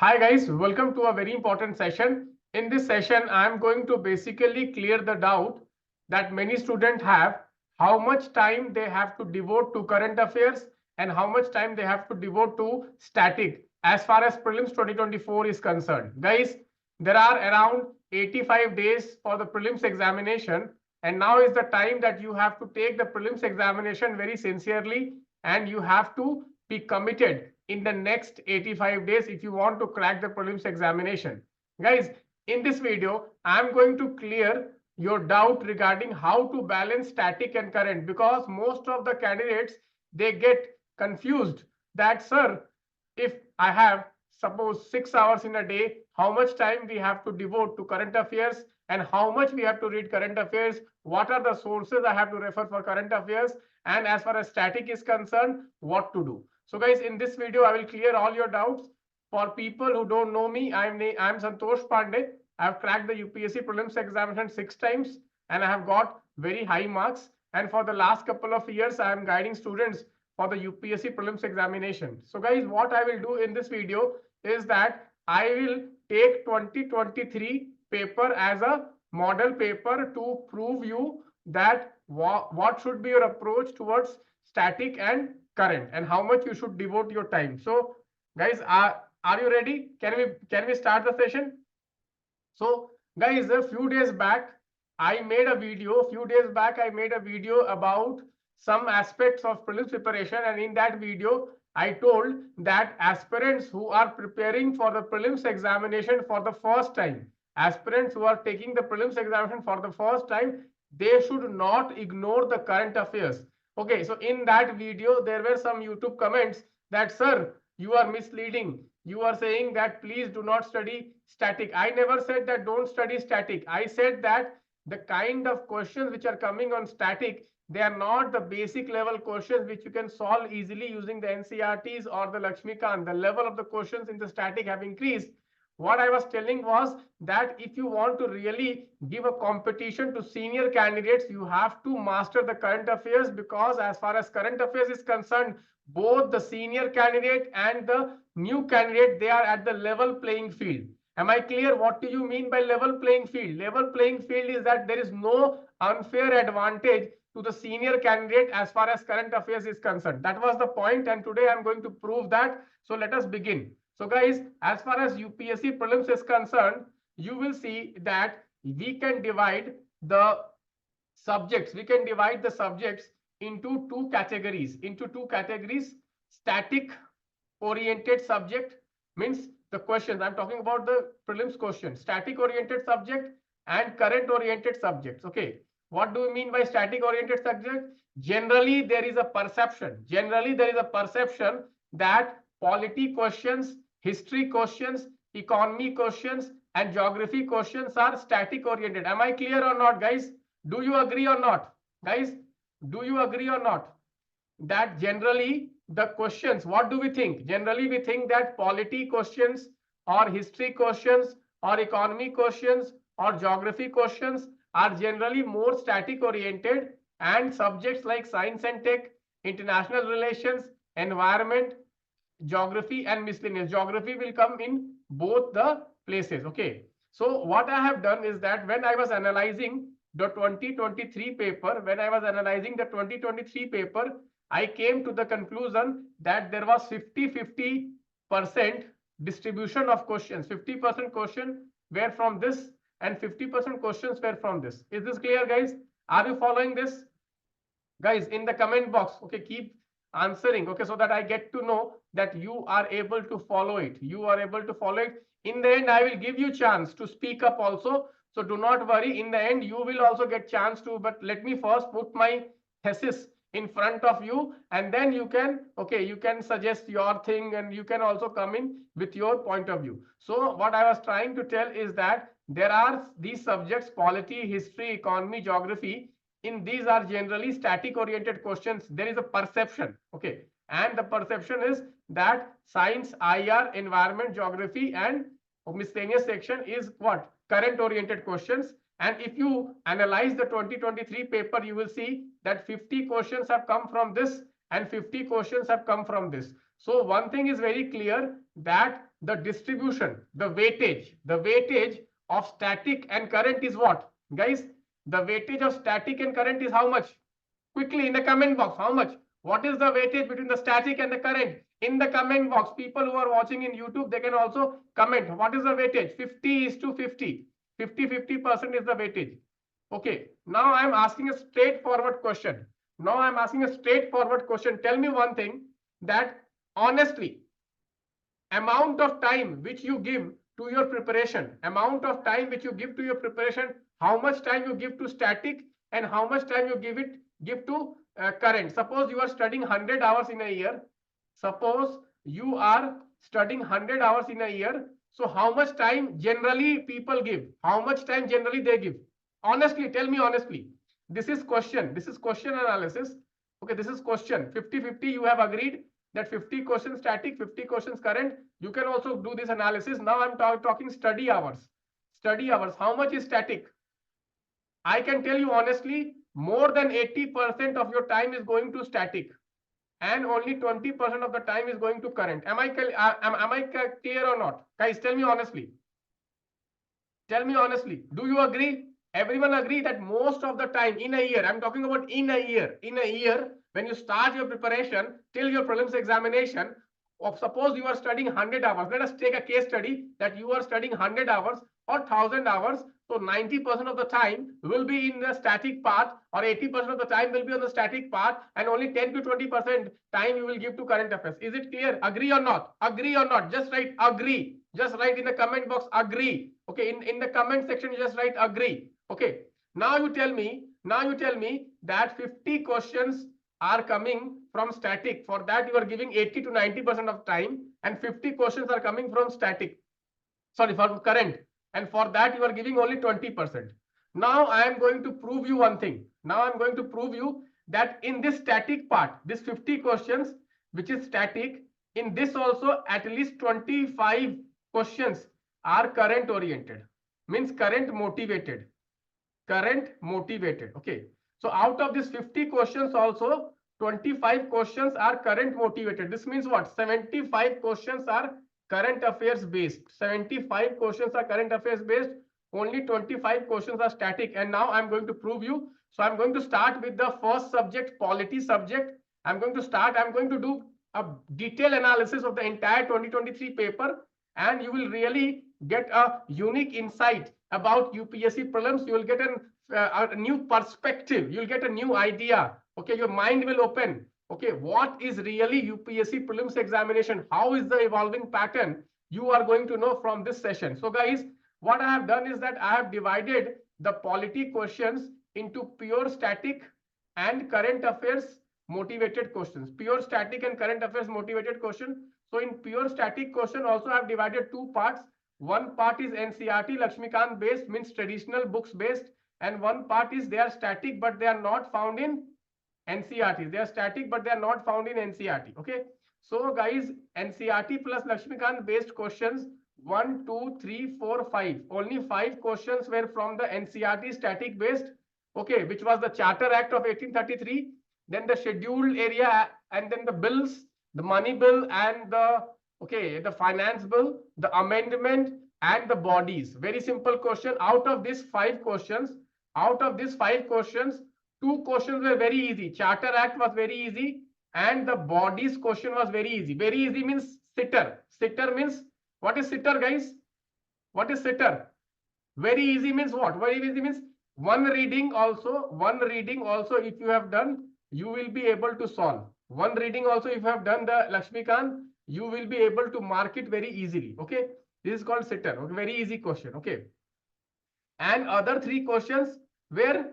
Hi guys, welcome to a very important session. In this session, I am going to basically clear the doubt that many students have, how much time they have to devote to current affairs and how much time they have to devote to static as far as prelims 2024 is concerned. Guys, there are around 85 days for the prelims examination, and now is the time that you have to take the prelims examination very sincerely and you have to be committed in the next 85 days if you want to crack the prelims examination. Guys, in this video, I'm going to clear your doubt regarding how to balance static and current, because most of the candidates, they get confused that, sir, if I have suppose 6 hours in a day, how much time we have to devote to current affairs and how much we have to read current affairs, what are the sources I have to refer for current affairs, and as far as static is concerned, what to do. So guys, in this video, I will clear all your doubts. For people who don't know me, I'm Santosh Pandey. I have cracked the UPSC prelims examination 6 times and I have got very high marks. And for the last couple of years, I am guiding students for the UPSC prelims examination. So guys, what I will do in this video is that I will take 2023 paper as a model paper to prove you that what should be your approach towards static and current and how much you should devote your time. So guys, are you ready? Can we start the session? So guys, a few days back I made a video about some aspects of prelims preparation, and in that video I told that aspirants who are preparing for the prelims examination for the first time, aspirants who are taking the prelims examination for the first time, they should not ignore the current affairs. Okay, so in that video there were some YouTube comments that, sir, you are misleading, you are saying that please do not study static. I never said that don't study static. I said that the kind of questions which are coming on static, they are not the basic level questions which you can solve easily using the NCRTs or the Lakshmikant. The level of the questions in the static have increased. What I was telling was that if you want to really give a competition to senior candidates, you have to master the current affairs, because as far as current affairs is concerned, both the senior candidate and the new candidate, they are at the level playing field. Am I clear? What do you mean by level playing field? Level playing field is that there is no unfair advantage to the senior candidate as far as current affairs is concerned. That was the point, and today I'm going to prove that. So let us begin. So guys, as far as UPSC prelims is concerned, you will see that we can divide the subjects into two categories. Static oriented subject means the questions, I'm talking about the prelims question, static oriented subject and current oriented subjects. Okay, what do we mean by static oriented subject? Generally there is a perception that polity questions, history questions, economy questions and geography questions are static oriented. Am I clear or not, guys? Do you agree or not, guys? Do you agree or not that generally the questions, what do we think? Generally we think that polity questions or history questions or economy questions or geography questions are generally more static oriented, and subjects like science and tech, international relations, environment, geography and miscellaneous geography will come in both the places. Okay, so what I have done is that when I was analyzing the 2023 paper, I came to the conclusion that there was 50-50% distribution of questions. 50% question were from this and 50% questions were from this. Is this clear, guys? Are you following this? Guys, in the comment box, okay, keep answering, okay, so that I get to know that you are able to follow it. In the end, I will give you chance to speak up also. So do not worry. In the end, you will also get chance to, but let me first put my thesis in front of you, and then you can, okay, you can suggest your thing and you can also come in with your point of view. So what I was trying to tell is that there are these subjects, polity, history, economy, geography. In these are generally static oriented questions. There is a perception, okay, and the perception is that science, IR, environment, geography and miscellaneous section is what? Current oriented questions. And if you analyze the 2023 paper, you will see that 50 questions have come from this and 50 questions have come from this. So one thing is very clear, that the distribution, the weightage of static and current is what? Guys, the weightage of static and current is how much? Quickly in the comment box, how much? What is the weightage between the static and the current? In the comment box, people who are watching in YouTube, they can also comment. What is the weightage? 50:50. 50% is the weightage. Okay, now I'm asking a straightforward question. Tell me one thing, that honestly, amount of time which you give to your preparation, how much time you give to static and how much time you give to current. Suppose you are studying 100 hours in a year. So how much time generally people give? How much time generally they give? Honestly, tell me honestly. This is question analysis. Okay, this is question. 50:50 you have agreed that 50 questions static, 50 questions current. You can also do this analysis. Now I'm talking study hours. How much is static? I can tell you honestly, more than 80% of your time is going to static and only 20% of the time is going to current. Am I clear or not? Guys, tell me honestly. Do you agree? Everyone agree that most of the time in a year, I'm talking about in a year, when you start your preparation till your prelims examination, suppose you are studying 100 hours. Let us take a case study that you are studying 100 hours or 1000 hours. So 90% of the time will be in the static part, or 80% of the time will be on the static part, and only 10 to 20% time you will give to current affairs. Is it clear? Agree or not? Just write agree. Just write in the comment box agree. Okay, in the comment section, just write agree. Okay, now you tell me that 50 questions are coming from static. For that you are giving 80 to 90% of time, and 50 questions are coming from from current, and for that you are giving only 20%. Now I am going to prove you one thing. That in this static part, this 50 questions which is static, in this also at least 25 questions are current oriented, means current motivated. Okay, so out of these 50 questions also 25 questions are current motivated. This means what? 75 questions are current affairs based. Only 25 questions are static. And now I'm going to prove you. So I'm going to start with the first subject, polity subject. I'm going to do a detailed analysis of the entire 2023 paper, and you will really get a unique insight about UPSC prelims. You will get a new perspective. You'll get a new idea. Okay, your mind will open. Okay, what is really UPSC prelims examination? How is the evolving pattern? You are going to know from this session. So guys, what I have done is that I have divided the polity questions into pure static and current affairs motivated questions. So in pure static question also I have divided two parts. One part is NCERT Lakshmikant based, means traditional books based, and one part is they are static but they are not found in NCERT. Okay, so guys, NCERT plus Lakshmikant based questions 1, 2, 3, 4, 5. Only 5 questions were from the NCERT static based. Okay, which was the Charter Act of 1833, then the scheduled area, and then the bills, the money bill, and the finance bill, the amendment, and the bodies. Very simple question. Out of these 5 questions, 2 questions were very easy. Charter Act was very easy, and the bodies question was very easy. Very easy means sitter. Sitter means, what is sitter, guys? What is sitter? Very easy means what? Very easy means one reading also if you have done, you will be able to solve. One reading also if you have done the Lakshmikant, you will be able to mark it very easily. Okay, this is called sitter. Okay, very easy question. Okay, and other 3 questions were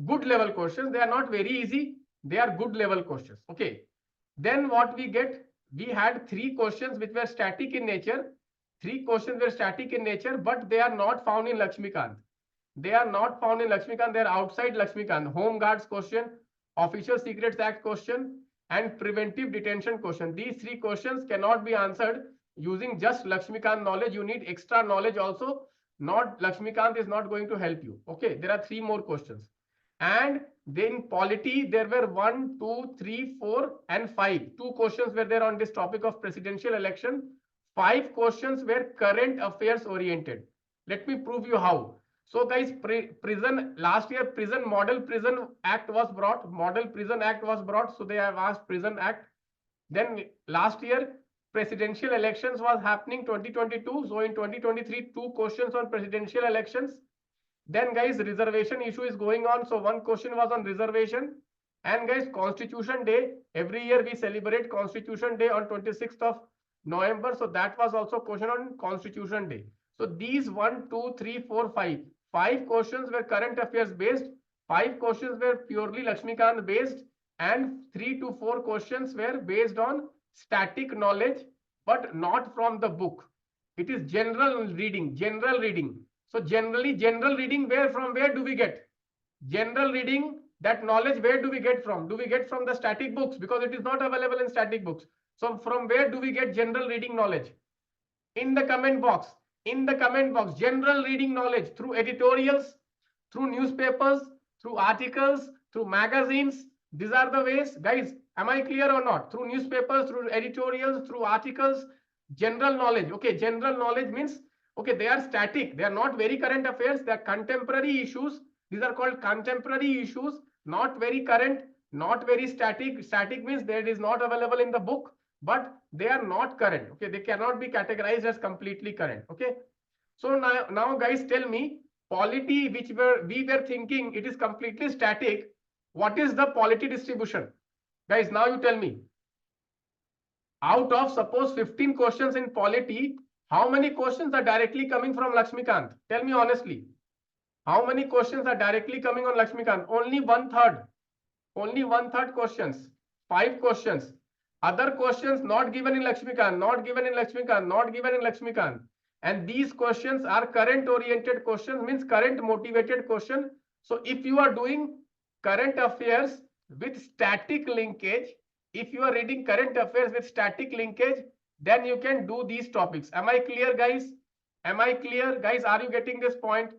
good level questions. They are not very easy, they are good level questions. Okay, then what we get, we had 3 questions which were static in nature. 3 questions were static in nature, but they are not found in Lakshmikant. They are outside Lakshmikant. Home Guards question, Official Secrets Act question, and preventive detention question. These 3 questions cannot be answered using just Lakshmikant knowledge. You need extra knowledge also. Not Lakshmikant is not going to help you. Okay, there are 3 more questions. And then polity, there were 1, 2, 3, 4, and 5. 2 questions were there on this topic of presidential election. 5 questions were current affairs oriented. Let me prove you how. So guys, last year Model Prison Act was brought. Model Prison Act was brought. So they have asked Prison Act. Then last year presidential elections was happening 2022. So in 2023, 2 questions on presidential elections. Then guys, reservation issue is going on. So 1 question was on reservation. And guys, Constitution Day, every year we celebrate Constitution Day on 26th of November. So that was also question on Constitution Day. So these 1, 2, 3, 4, 5. 5 questions were current affairs based. 5 questions were purely Lakshmikant based. And 3 to 4 questions were based on static knowledge, but not from the book. It is general reading, general reading. So generally, general reading, from where do we get? General reading, that knowledge, where do we get from? Do we get from the static books? Because it is not available in static books. So from where do we get general reading knowledge? In the comment box. In the comment box, general reading knowledge through editorials, through newspapers, through articles, through magazines. These are the ways. Guys, am I clear or not? Through newspapers, through editorials, through articles, general knowledge. Okay, general knowledge means, okay, they are static. They are not very current affairs. They are contemporary issues. These are called contemporary issues, not very current, not very static. Static means that it is not available in the book, but they are not current. Okay, they cannot be categorized as completely current. Okay, so now guys, tell me, polity, which we were thinking it is completely static, what is the polity distribution? Guys, now you tell me, out of suppose 15 questions in polity, how many questions are directly coming from Lakshmikant? Tell me honestly, how many questions are directly coming on Lakshmikant? Only 1/3. Only 1/3 questions. 5 questions. Other questions not given in Lakshmikant, not given in Lakshmikant, not given in Lakshmikant. And these questions are current oriented questions, means current motivated question. So if you are doing current affairs with static linkage, if you are reading current affairs with static linkage, then you can do these topics. Am I clear, guys? Am I clear, guys? Are you getting this point?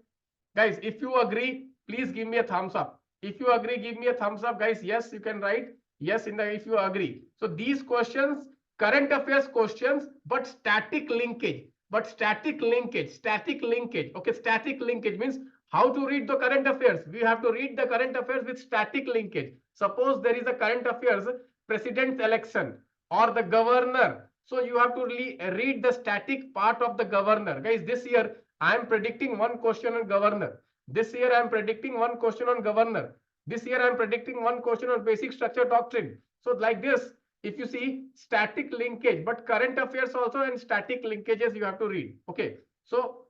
Guys, if you agree, please give me a thumbs up. If you agree, give me a thumbs up, guys. Yes, you can write yes in the if you agree. So these questions, current affairs questions, but static linkage. But static linkage, static linkage. Okay, static linkage means how to read the current affairs. We have to read the current affairs with static linkage. Suppose there is a current affairs, president's election or the governor. So you have to read the static part of the governor. Guys, this year I am predicting 1 question on governor. This year I am predicting 1 question on governor. This year I am predicting 1 question on basic structure doctrine. So like this, if you see static linkage, but current affairs also and static linkages you have to read. Okay. So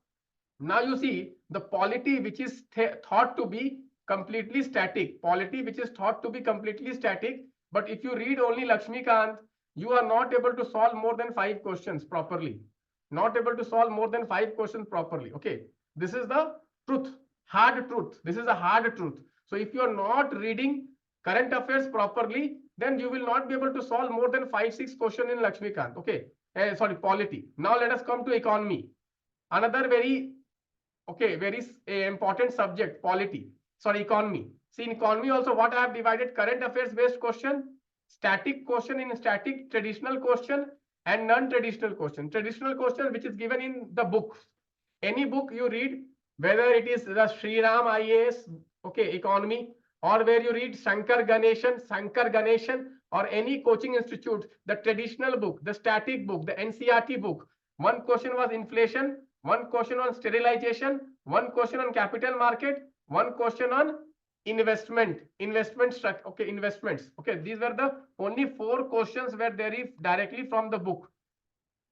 now you see the polity which is thought to be completely static. Polity which is thought to be completely static. But if you read only Lakshmikant, you are not able to solve more than 5 questions properly. Not able to solve more than 5 questions properly. Okay. This is the truth. Hard truth. This is a hard truth. So if you are not reading current affairs properly, then you will not be able to solve more than 5-6 questions in Lakshmikant. Okay. Sorry, polity. Now let us come to economy. Another very important subject, polity. Sorry, economy. See, in economy also what I have divided: current affairs based question, static question in static, traditional question, and non-traditional question. Traditional question which is given in the books. Any book you read, whether it is the Sri Ram IAS, okay, economy, or where you read Shankar Ganeshan, or any coaching institute, the traditional book, the static book, the NCERT book. 1 question was inflation, 1 question on sterilization, 1 question on capital market, 1 question on investments. Okay, these were the only 4 questions were derived directly from the book.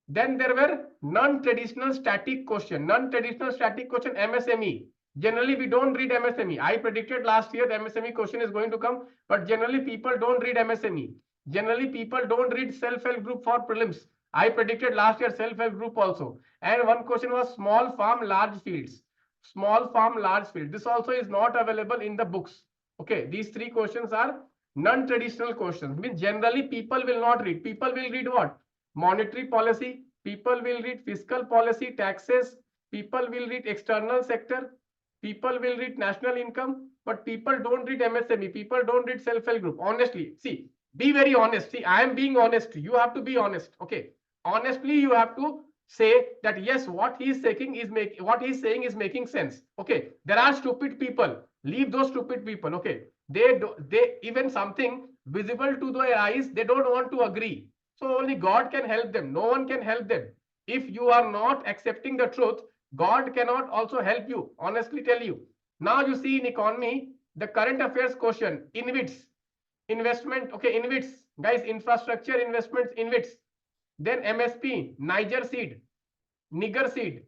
Then there were non-traditional static question. Non-traditional static question, MSME. Generally, we don't read MSME. I predicted last year the MSME question is going to come, but generally people don't read MSME. Generally, people don't read self-help group for prelims. I predicted last year self-help group also. And 1 question was small farm, large fields. Small farm, large field. This also is not available in the books. Okay, these 3 questions are non-traditional questions. Means generally people will not read. People will read what? Monetary policy. People will read fiscal policy, taxes. People will read external sector. People will read national income. But people don't read MSME. People don't read self-help group. Honestly, see, be very honest. See, I am being honest. You have to be honest. Okay. Honestly, you have to say that yes, what he's saying is making sense. Okay, there are stupid people. Leave those stupid people. Okay, they even something visible to their eyes, they don't want to agree. So only God can help them. No one can help them. If you are not accepting the truth, God cannot also help you. Honestly tell you. Now you see in economy, the current affairs question, INVITs, investment. Okay, INVITs, guys, infrastructure investments, INVITs. Then MSP, Niger seed, nigger seed.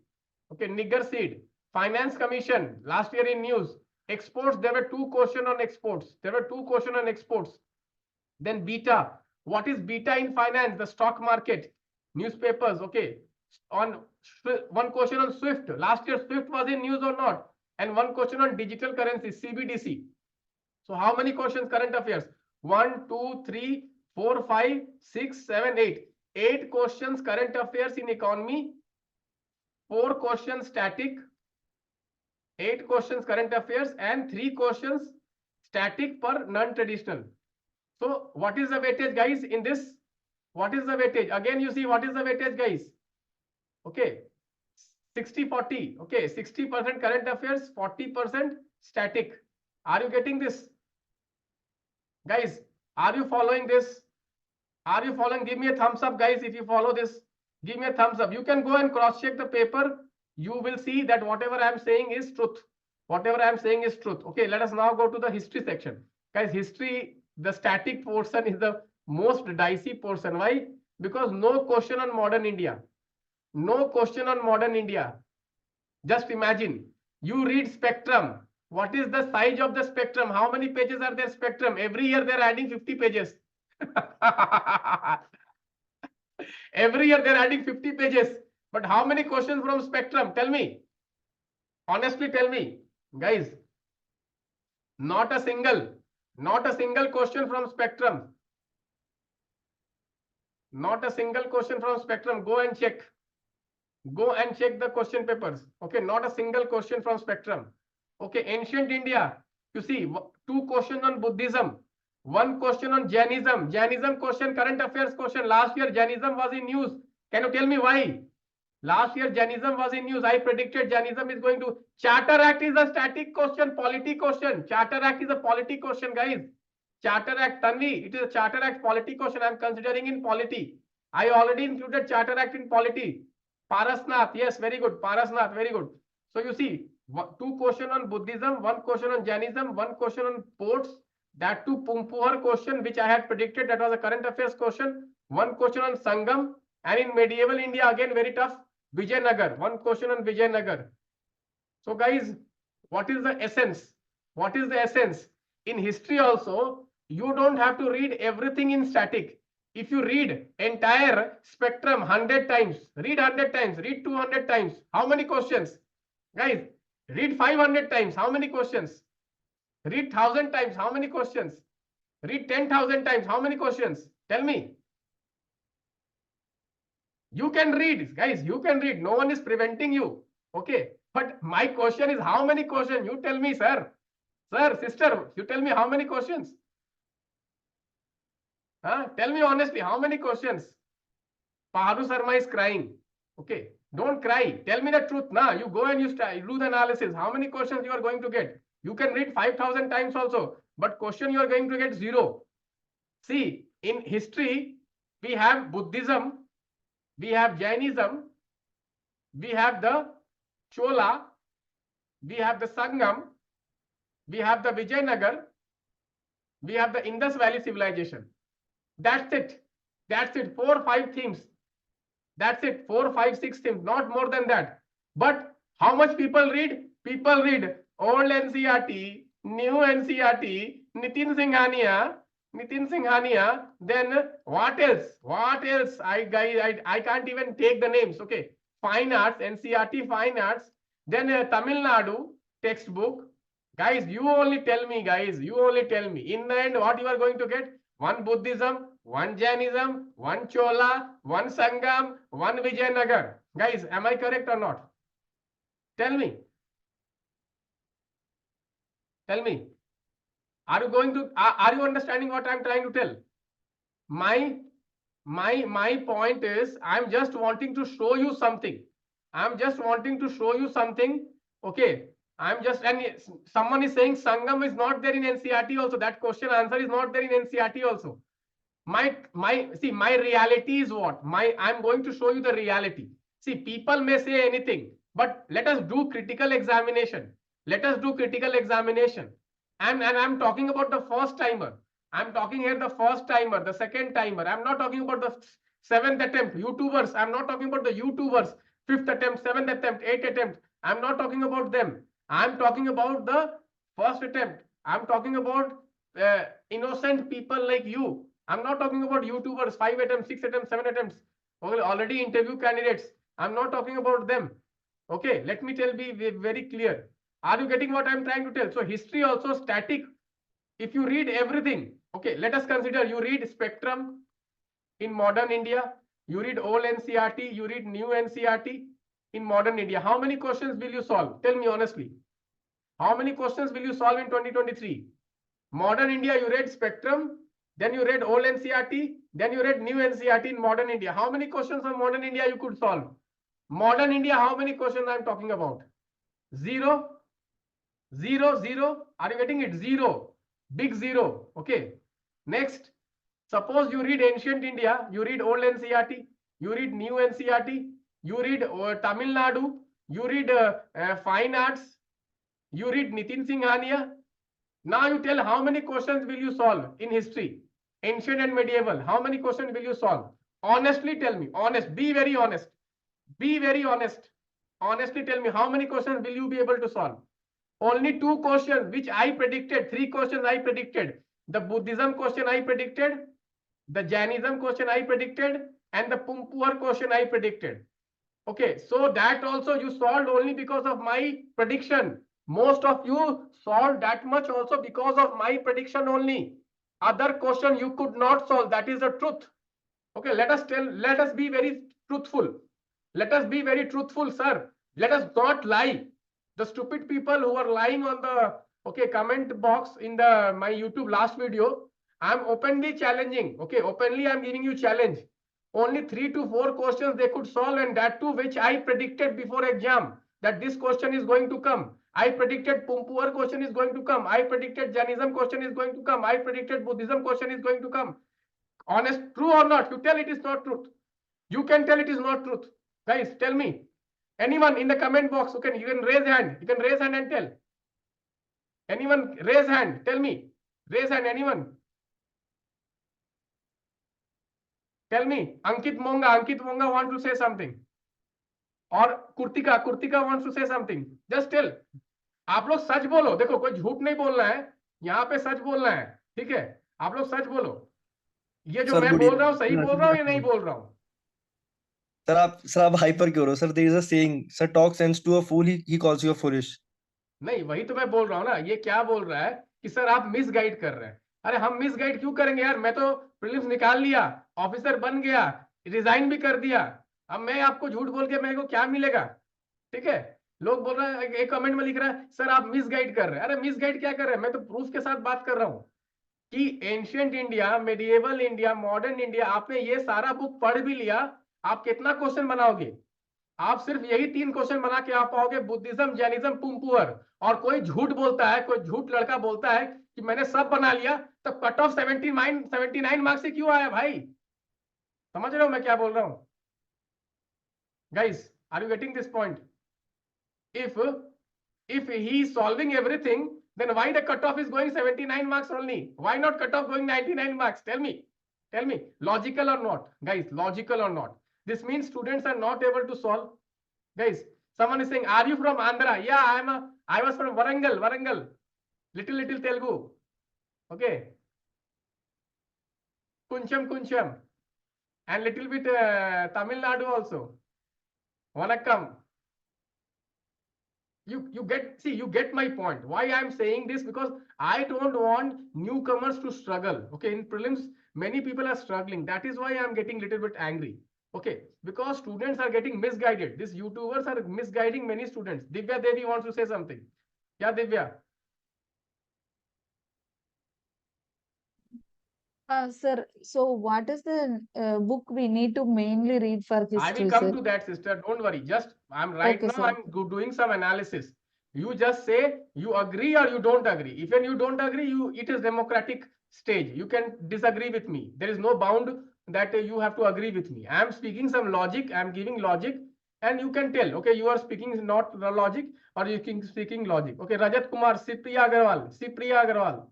Okay, nigger seed. Finance Commission, last year in news. Exports, there were two questions on exports. There were two questions on exports. Then beta. What is beta in finance? The stock market. Newspapers, okay. On one question on SWIFT. Last year SWIFT was in news or not? And one question on digital currency, CBDC. So how many questions current affairs? 1, 2, 3, 4, 5, 6, 7, 8. 8 questions current affairs in economy, 4 questions static, 8 questions current affairs, and 3 questions static per non-traditional. So what is the weightage, guys, in this? What is the weightage? Again, you see what is the weightage, guys? Okay, 60-40. Okay, 60% current affairs, 40% static. Are you getting this? Guys, are you following this? Are you following? Give me a thumbs up, guys, if you follow this. Give me a thumbs up. You can go and cross-check the paper. You will see that whatever I am saying is truth. Whatever I am saying is truth. Okay, let us now go to the history section. Guys, history, the static portion is the most dicey portion. Why? Because no question on modern India. No question on modern India. Just imagine, you read spectrum. What is the size of the spectrum? How many pages are there spectrum? Every year they're adding 50 pages. Every year they're adding 50 pages. But how many questions from spectrum? Tell me. Honestly tell me. Guys, not a single question from spectrum. Not a single question from spectrum. Go and check. Go and check the question papers. Okay, not a single question from spectrum. Okay, ancient India. You see, 2 questions on Buddhism. 1 question on Jainism. Jainism question, current affairs question. Last year Jainism was in news. Can you tell me why? Last year Jainism was in news. I predicted Jainism is going to. Charter Act is a static question, polity question. Charter Act is a polity question, guys. Charter Act, Tanvi, it is a Charter Act polity question. I am considering in polity. I already included Charter Act in polity. Parasnath, yes, very good. Parasnath, very good. So you see, 2 questions on Buddhism, 1 question on Jainism, 1 question on ports. That too Pumpuhar question, which I had predicted, that was a current affairs question. 1 question on Sangam, and in medieval India, again very tough, Vijayanagar. 1 question on Vijayanagar. So guys, what is the essence? What is the essence? In history also, you don't have to read everything in static. If you read entire spectrum 100 times, read 100 times, read 200 times, how many questions? Guys, read 500 times, how many questions? Read 1000 times, how many questions? Read 10,000 times, how many questions? Tell me. You can read, guys, you can read. No one is preventing you. Okay. But my question is, how many questions? You tell me, sir. Sir, sister, you tell me how many questions? Huh? Tell me honestly, how many questions? Paharu Sharma is crying. Okay. Don't cry. Tell me the truth. Now, you go and you do the analysis. How many questions you are going to get? You can read 5,000 times also. But question you are going to get 0. See, in history, we have Buddhism, we have Jainism, we have the Chola, we have the Sangam, we have the Vijayanagar, we have the Indus Valley civilization. That's it. That's it. 4 or 5 themes. That's it. 4, 5, 6 themes. Not more than that. But how much people read? People read old NCERT, new NCERT, Nitin Singhania. Then what else? What else? I can't even take the names. Okay. Fine arts, NCERT, fine arts. Then Tamil Nadu textbook. Guys, you only tell me, guys. You only tell me. In the end, what you are going to get? 1 Buddhism, 1 Jainism, 1 Chola, 1 Sangam, 1 Vijayanagar. Guys, am I correct or not? Tell me. Tell me. Are you understanding what I am trying to tell? My My point is, I'm just wanting to show you something. I'm just wanting to show you something. Okay. I'm just, and someone is saying Sangam is not there in NCERT also. That question answer is not there in NCERT also. My reality is what? I'm going to show you the reality. See, people may say anything, but let us do critical examination. Let us do critical examination. And I'm talking about the first timer. I'm talking here the first timer, the second timer. I'm not talking about the seventh attempt, YouTubers. I'm not talking about the YouTubers, fifth attempt, seventh attempt, eighth attempt. I'm not talking about them. I'm talking about the first attempt. I'm talking about innocent people like you. I'm not talking about YouTubers, 5 attempts, 6 attempts, 7 attempts, already interview candidates. I'm not talking about them. Okay, let me be very clear. Are you getting what I'm trying to tell? So history also static. If you read everything, okay, let us consider you read spectrum in modern India, you read old NCERT, you read new NCERT in modern India. How many questions will you solve? Tell me honestly. How many questions will you solve in 2023? Modern India, you read spectrum, then you read old NCERT, then you read new NCERT in modern India. How many questions of modern India you could solve? Modern India, how many questions I'm talking about? Zero, zero, zero. Are you getting it? Zero. Big zero. Okay. Next, suppose you read ancient India, you read old NCERT, you read new NCERT, you read Tamil Nadu, you read fine arts, you read Nitin Singhania. Now you tell how many questions will you solve in history, ancient and medieval. How many questions will you solve? Honestly tell me. Honest. Be very honest. Be very honest. Honestly tell me how many questions will you be able to solve? Only 2 questions which I predicted. 3 questions I predicted. The Buddhism question I predicted. The Jainism question I predicted. And the Pumpuar question I predicted. Okay, so that also you solved only because of my prediction. Most of you solved that much also because of my prediction only. Other question you could not solve. That is the truth. Okay, let us be very truthful. Let us be very truthful, sir. Let us not lie. The stupid people who are lying on the comment box in the my YouTube last video, I'm openly challenging. Okay, openly I'm giving you challenge. Only 3 to 4 questions they could solve, and that too which I predicted before exam that this question is going to come. I predicted Pumpuar question is going to come. I predicted Jainism question is going to come. I predicted Buddhism question is going to come. Honest, true or not? You tell it is not truth. You can tell it is not truth. Guys, tell me. Anyone in the comment box, you can raise hand. You can raise hand and tell. Anyone raise hand. Tell me. Raise hand. Anyone. Tell me. Ankit Monga wants to say something. Or Kurtika wants to say something. Just tell. आप लोग सच बोलो. देखो कोई झूठ नहीं बोलना है. यहाँ पे सच बोलना है. ठीक है. आप लोग सच बोलो. ये जो मैं बोल रहा हूँ सही बोल रहा हूँ या नहीं बोल रहा हूँ? सर आप हाइपर क्यों हो रहे हो sir? There is a saying, sir talk sense to a fool, he calls you a foolish. नहीं, वही तो मैं बोल रहा हूँ ना. ये क्या बोल रहा है कि सर आप मिसगाइड कर रहे हैं. अरे हम मिसगाइड क्यों करेंगे यार? मैं तो प्रीलिम्स निकाल लिया, ऑफिसर बन गया, रिजाइन भी कर दिया. अब मैं आपको झूठ बोल के मेरे को क्या मिलेगा? ठीक है. लोग बोल रहे हैं, एक कमेंट में लिख रहा है सर आप मिसगाइड कर रहे हैं. अरे मिसगाइड क्या कर रहे हैं? मैं तो प्रूफ के साथ बात कर रहा हूँ कि ancient India, medieval India, modern India, आपने ये सारा बुक पढ़ भी लिया. आप कितना क्वेश्चन बनाओगे? आप सिर्फ यही 3 क्वेश्चन बना के आ पाओगे. बुद्धिज्म, जैनिज्म, पुंपुअर. और कोई झूठ बोलता है, कोई झूठ लड़का बोलता है कि मैंने सब बना लिया, तो कट ऑफ 79 मार्क्स से क्यों आया भाई? समझ रहे हो मैं क्या बोल रहा हूं? Guys, are you getting this point? if he is solving everything, then why the cutoff is going 79 marks only? Why not cutoff going 99 marks? Tell me. Logical or not? Guys, logical or not? This means students are not able to solve. Guys, someone is saying, are you from Andhra? Yeah, I was from Warangal. Little Telugu. Okay. Kuncham. And little bit Tamil Nadu also. Vanakkam. You get my point. Why I'm saying this? Because I don't want newcomers to struggle. Okay, in prelims many people are struggling. That is why I'm getting little bit angry. Okay, because students are getting misguided. These YouTubers are misguiding many students. Divya Devi wants to say something. Yeah, Divya. Sir, so what is the book we need to mainly read for I will history, come sir? to that, sister. Don't worry. Just I'm right Okay, now. sir. I'm doing some analysis. You just say you agree or you don't agree. If you don't agree, it is democratic stage. You can disagree with me. There is no bound that you have to agree with me. I am speaking some logic. I am giving logic, and you can tell. Okay, you are speaking not the logic, or you can speaking logic. Okay, Rajat Kumar, Sipriya Agarwal, Sipriya Agarwal,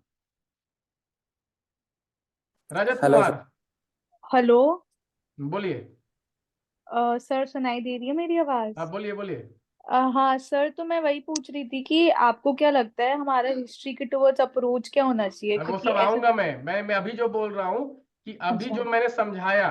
Rajat Hello, sir. Kumar, hello बोलिए. Sir सुनाई दे रही है मेरी आवाज? हाँ, बोलिए बोलिए. हाँ सर, तो मैं वही पूछ रही थी कि आपको क्या लगता है हमारा हिस्ट्री के टुवर्ड्स अप्रोच क्या होना चाहिए, वो क्योंकि सब ऐसा आऊंगा मैं अभी जो बोल रहा हूँ कि अभी अच्छा। जो मैंने समझाया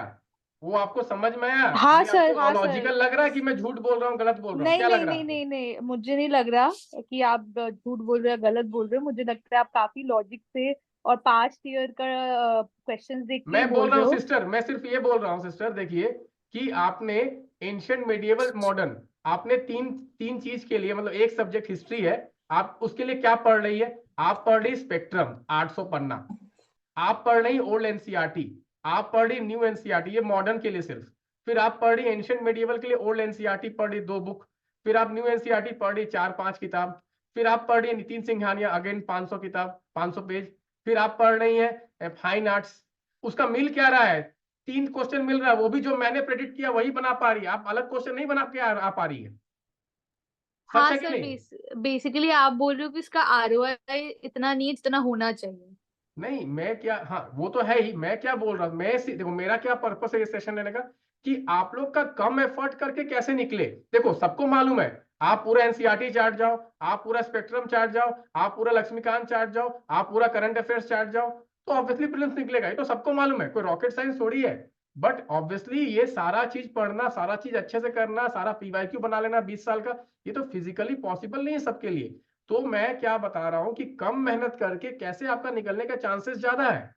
वो आपको समझ में आया, हाँ ये सर, आपको हाँ लॉजिकल लग रहा है कि सर। मैं झूठ बोल रहा हूँ, गलत बोल रहा हूँ, नहीं क्या लग नहीं रहा है नहीं आपको? नहीं नहीं, मुझे नहीं लग रहा कि आप झूठ बोल रहे हो या गलत बोल रहे हो। मुझे लगता है आप काफी लॉजिक से और पास्ट ईयर का क्वेश्चंस देख के ही मैं बोल बोल रहा रहे हूँ हो। सिस्टर, मैं सिर्फ ये बोल रहा हूँ सिस्टर, देखिए कि आपने एंशियंट मेडिएवल मॉडर्न, आपने तीन तीन चीज के लिए, मतलब एक सब्जेक्ट हिस्ट्री है, आप उसके लिए क्या पढ़ रही है? आप पढ़ रही स्पेक्ट्रम 800 पन्ना, आप पढ़ रही ओल्ड एनसीईआरटी, आप पढ़ रही न्यू एनसीईआरटी, ये मॉडर्न के लिए सिर्फ, फिर आप पढ़ रही एंशियंट मेडिएवल के लिए ओल्ड एनसीईआरटी पढ़ रही 2 बुक, फिर आप न्यू एनसीईआरटी पढ़ रही 4-5 किताब, फिर आप पढ़ रही नितिन सिंघानिया अगेन 500 किताब 500 पेज, फिर आप पढ़ रही है फाइन आर्ट्स। उसका मिल क्या रहा है? 3 क्वेश्चन मिल रहा है, वो भी जो मैंने प्रेडिक्ट किया वही बना पा रही है, आप अलग क्वेश्चन नहीं बना के आ पा रही है। सच हाँ है कि सर, नहीं? बेसिकली आप बोल रहे हो कि इसका आरओआई इतना नहीं, जितना होना चाहिए। नहीं, मैं क्या, हाँ वो तो है ही, मैं क्या बोल रहा हूँ, देखो मेरा क्या पर्पस है ये सेशन लेने का, कि आप लोग का कम एफर्ट करके कैसे निकले। देखो सबको मालूम है, आप पूरा एनसीईआरटी चार्ट जाओ, आप पूरा स्पेक्ट्रम चार्ट जाओ, आप पूरा लक्ष्मीकांत चार्ट जाओ, आप पूरा करंट अफेयर्स चार्ट जाओ, तो ऑब्वियसली प्रीलिम्स निकलेगा, ये तो सबको मालूम है, कोई रॉकेट साइंस थोड़ी है। बट ऑब्वियसली ये सारा चीज पढ़ना, सारा चीज अच्छे से करना, सारा पीवाईक्यू बना लेना 20 साल का, ये तो फिजिकली पॉसिबल नहीं है सबके लिए। तो मैं क्या बता रहा हूं कि कम मेहनत करके कैसे आपका निकलने का चांसेस ज्यादा है।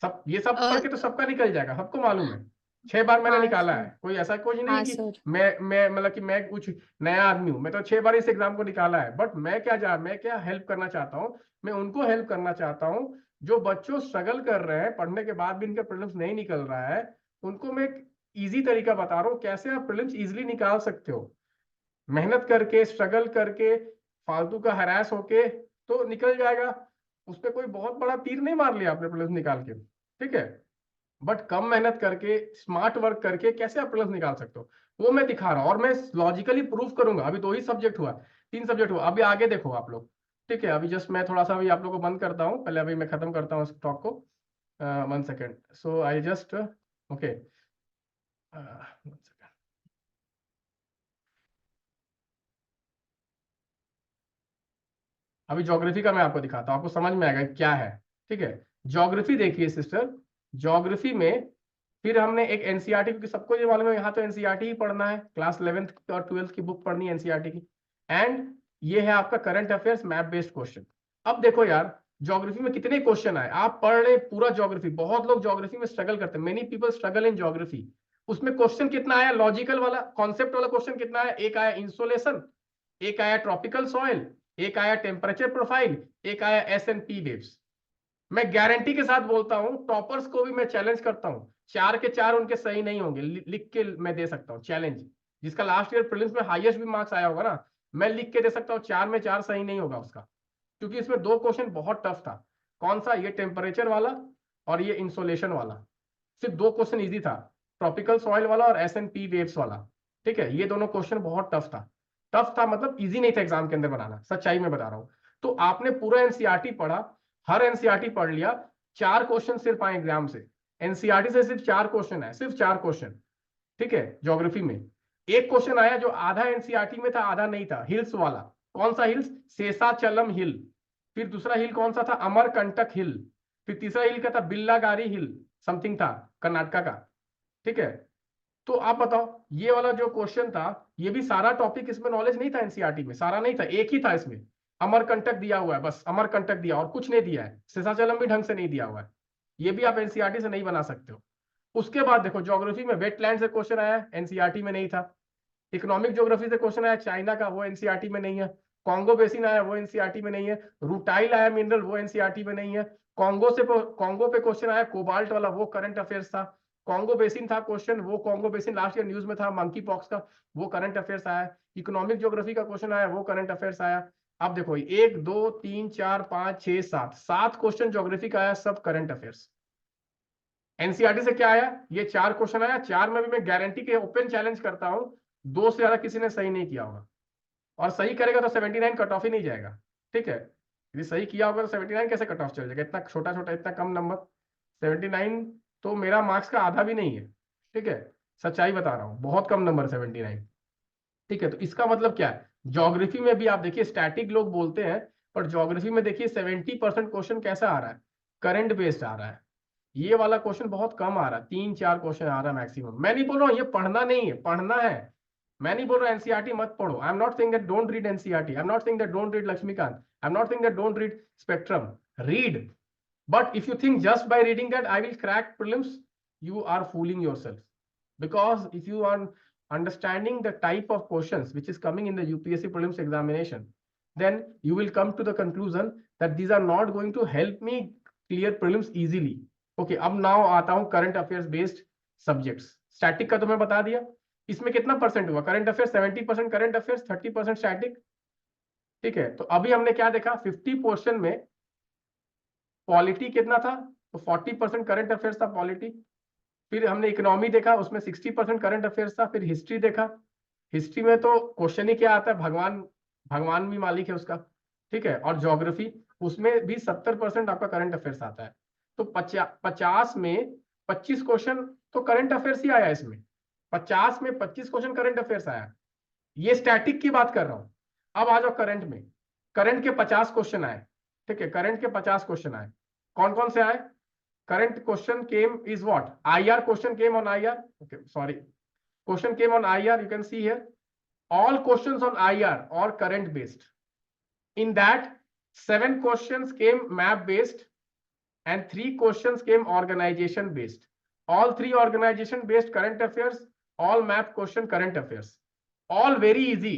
सब ये सब अ, पढ़ के तो सबका निकल जाएगा, सबको मालूम है। 6 बार मैंने हाँ निकाला है, सर। कोई ऐसा कुछ नहीं हाँ कि सर। मैं मतलब कि मैं कुछ नया आदमी हूं, मैं तो 6 बार इस एग्जाम को निकाला है। बट मैं क्या हेल्प करना चाहता हूँ, मैं उनको हेल्प करना चाहता हूँ जो बच्चों स्ट्रगल कर रहे हैं, पढ़ने के बाद भी इनका प्रीलिम्स नहीं निकल रहा है, उनको मैं एक इजी तरीका बता रहा हूँ कैसे आप प्रीलिम्स इजिली निकाल सकते हो, मेहनत करके, स्ट्रगल करके, फालतू का हरास होके तो निकल जाएगा। उस पर कोई बहुत बड़ा तीर नहीं मार लिया आपने प्लस निकाल के, ठीक है। बट कम मेहनत करके, स्मार्ट वर्क करके कैसे आप प्लस निकाल सकते हो, वो मैं दिखा रहा हूँ, और मैं लॉजिकली प्रूफ करूंगा। अभी 2 ही सब्जेक्ट हुआ, 3 सब्जेक्ट हुआ, अभी आगे देखो आप लोग, ठीक है। अभी जस्ट मैं थोड़ा सा अभी आप लोग को बंद करता हूँ, पहले अभी मैं खत्म करता हूँ इस टॉक को। 1 second, so I just okay, अभी ज्योग्राफी का मैं आपको दिखाता हूँ, आपको समझ में आएगा क्या है, ठीक है। ज्योग्राफी देखिए सिस्टर, ज्योग्राफी में फिर हमने एक एनसीईआरटी, क्योंकि सबको ये मालूम है यहाँ तो एनसीईआरटी ही पढ़ना है, क्लास 11th और 12th की बुक पढ़नी है एनसीईआरटी की। एंड ये है आपका current affairs map based question. अब देखो यार, ज्योग्राफी में कितने क्वेश्चन आए, आप पढ़ रहे पूरा ज्योग्राफी, बहुत लोग ज्योग्राफी में स्ट्रगल करते हैं, many people struggle in geography. उसमें क्वेश्चन कितना आया, लॉजिकल वाला कॉन्सेप्ट वाला क्वेश्चन कितना आया, एक आया इंसोलेशन, एक आया ट्रॉपिकल सॉइल, एक आया टेम्परेचर प्रोफाइल, एक आया एस एंड पी वेव्स। मैं गारंटी के साथ बोलता हूं, टॉपर्स को भी मैं चैलेंज करता हूं, 4 के 4 उनके सही नहीं होंगे, लिख के मैं दे सकता हूं चैलेंज। जिसका लास्ट ईयर प्रीलिम्स में हाईएस्ट भी मार्क्स आया होगा ना, मैं लिख के दे सकता हूं 4 में 4 सही नहीं होगा उसका, क्योंकि इसमें 2 क्वेश्चन बहुत टफ था। कौन सा? ये टेम्परेचर वाला और ये इंसोलेशन वाला, सिर्फ 2 क्वेश्चन इजी था, ट्रॉपिकल सॉइल वाला और एस एंड पी वेव्स वाला, ठीक है। ये दोनों क्वेश्चन बहुत टफ था, टफ था मतलब इजी नहीं था एग्जाम के अंदर बनाना, सच्चाई में बता रहा हूं। तो आपने पूरा एनसीईआरटी पढ़ा, हर एनसीईआरटी पढ़ लिया, 4 क्वेश्चन सिर्फ आए एग्जाम से, एनसीईआरटी से सिर्फ 4 क्वेश्चन है, सिर्फ 4 क्वेश्चन, ठीक है। ज्योग्राफी में एक क्वेश्चन आया जो आधा एनसीईआरटी में था आधा नहीं था, हिल्स वाला। कौन सा हिल्स? शेषाचलम हिल। फिर दूसरा हिल कौन सा था? अमरकंटक हिल। फिर तीसरा हिल क्या था? बिल्लागारी हिल समथिंग था, कर्नाटका का, ठीक है। तो आप बताओ, ये वाला जो क्वेश्चन था, ये भी सारा टॉपिक इसमें नॉलेज नहीं था एनसीईआरटी में, सारा नहीं था, एक ही था इसमें, अमरकंटक दिया हुआ है, बस अमरकंटक दिया और कुछ नहीं दिया है, शेषाचलम भी ढंग से नहीं दिया हुआ है, ये भी आप एनसीईआरटी से नहीं बना सकते हो। उसके बाद देखो, ज्योग्राफी में वेटलैंड से क्वेश्चन आया, एनसीईआरटी में नहीं था। इकोनॉमिक ज्योग्राफी से क्वेश्चन आया चाइना का, वो एनसीईआरटी में नहीं है। कॉन्गो बेसिन आया, वो एनसीईआरटी में नहीं है। रूटाइल आया मिनरल, वो एनसीईआरटी में नहीं है। कॉन्गो पे क्वेश्चन आया, कोबाल्ट वाला, वो करंट अफेयर्स था। कॉन्गो बेसिन था क्वेश्चन, वो Congo basin last year news में था, मंकी पॉक्स का, वो करंट अफेयर्स आया। इकोनॉमिक ज्योग्राफी का क्वेश्चन आया, वो करंट अफेयर्स आया। अब देखो 1 2 3 4 5 6 7 7 क्वेश्चन ज्योग्राफी का आया, सब करंट अफेयर्स। एनसीईआरटी से क्या आया, ये 4 क्वेश्चन आया, 4 में भी मैं गारंटी के ओपन चैलेंज करता हूं 2 से ज्यादा किसी ने सही नहीं किया होगा, और सही करेगा तो 79 कट ऑफ ही नहीं जाएगा। ठीक है, यदि सही किया होगा तो 79 कैसे कट ऑफ चल जाएगा, इतना छोटा छोटा इतना कम नंबर। 79 तो मेरा मार्क्स का आधा भी नहीं है। ठीक है, सच्चाई बता रहा हूँ, बहुत कम नंबर 79। ठीक है, तो इसका मतलब क्या है, ज्योग्राफी में भी आप देखिए स्टैटिक लोग बोलते हैं, पर ज्योग्राफी में देखिए 70% क्वेश्चन कैसा आ रहा है, करंट बेस्ड आ रहा है। ये वाला क्वेश्चन बहुत कम आ रहा है, 3-4 क्वेश्चन आ रहा है मैक्सिमम। मैं नहीं बोल रहा हूँ ये पढ़ना नहीं है, पढ़ना है। मैं नहीं बोल रहा एनसीईआरटी मत पढ़ो, I am not saying that don't read NCERT, I am not saying that don't read Laxmikant, I am not saying that don't read Spectrum, read. But if you think just by reading that I will crack prelims, you are fooling yourself. Because if you are understanding the type of questions which is coming in the UPSC prelims examination, then you will come to the conclusion that these are not going to help me clear prelims easily. Okay, अब now आता हूँ current affairs based subjects. Static का तो मैं बता दिया, इसमें कितना परसेंट हुआ, current affairs 70% current affairs, 30% static. ठीक है, तो अभी हमने क्या देखा, 50 क्वेश्चन में पॉलिटी कितना था, तो 40% करंट अफेयर्स था पॉलिटी। फिर हमने इकोनॉमी देखा, उसमें 60% करंट अफेयर्स था। फिर हिस्ट्री देखा, हिस्ट्री में तो क्वेश्चन ही क्या आता है, भगवान भगवान भी मालिक है उसका। ठीक है, और ज्योग्राफी, उसमें भी 70% आपका करंट अफेयर्स आता है। तो 50 में 25 क्वेश्चन तो करंट अफेयर्स ही आया इसमें, 50 में 25 क्वेश्चन करंट अफेयर्स आया। ये स्टैटिक की बात कर रहा हूं। अब आ जाओ करंट में, करंट के 50 क्वेश्चन आए। ठीक है, करंट के 50 क्वेश्चन आए, कौन कौन से आए, current question came is what, IR question came on IR, okay, sorry, question came on IR, you can see here all questions on IR or current based. In that 7 questions came map based and 3 questions came organization based. All 3 organization based current affairs, all map question current affairs, all very easy.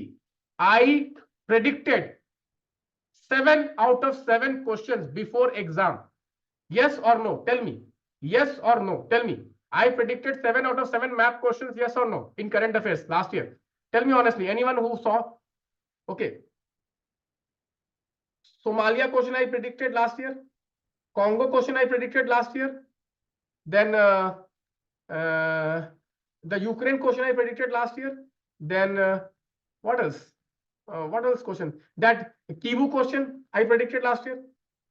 I predicted 7 out of 7 questions before exam. Yes or no? Tell me. Yes or no? Tell me. I predicted 7 out of 7 map questions, yes or no, in current affairs last year. Tell me honestly, anyone who saw? Okay. Somalia question I predicted last year. Congo question I predicted last year. Then the Ukraine question I predicted last year. Then what else? What else question? That Kivu question I predicted last year.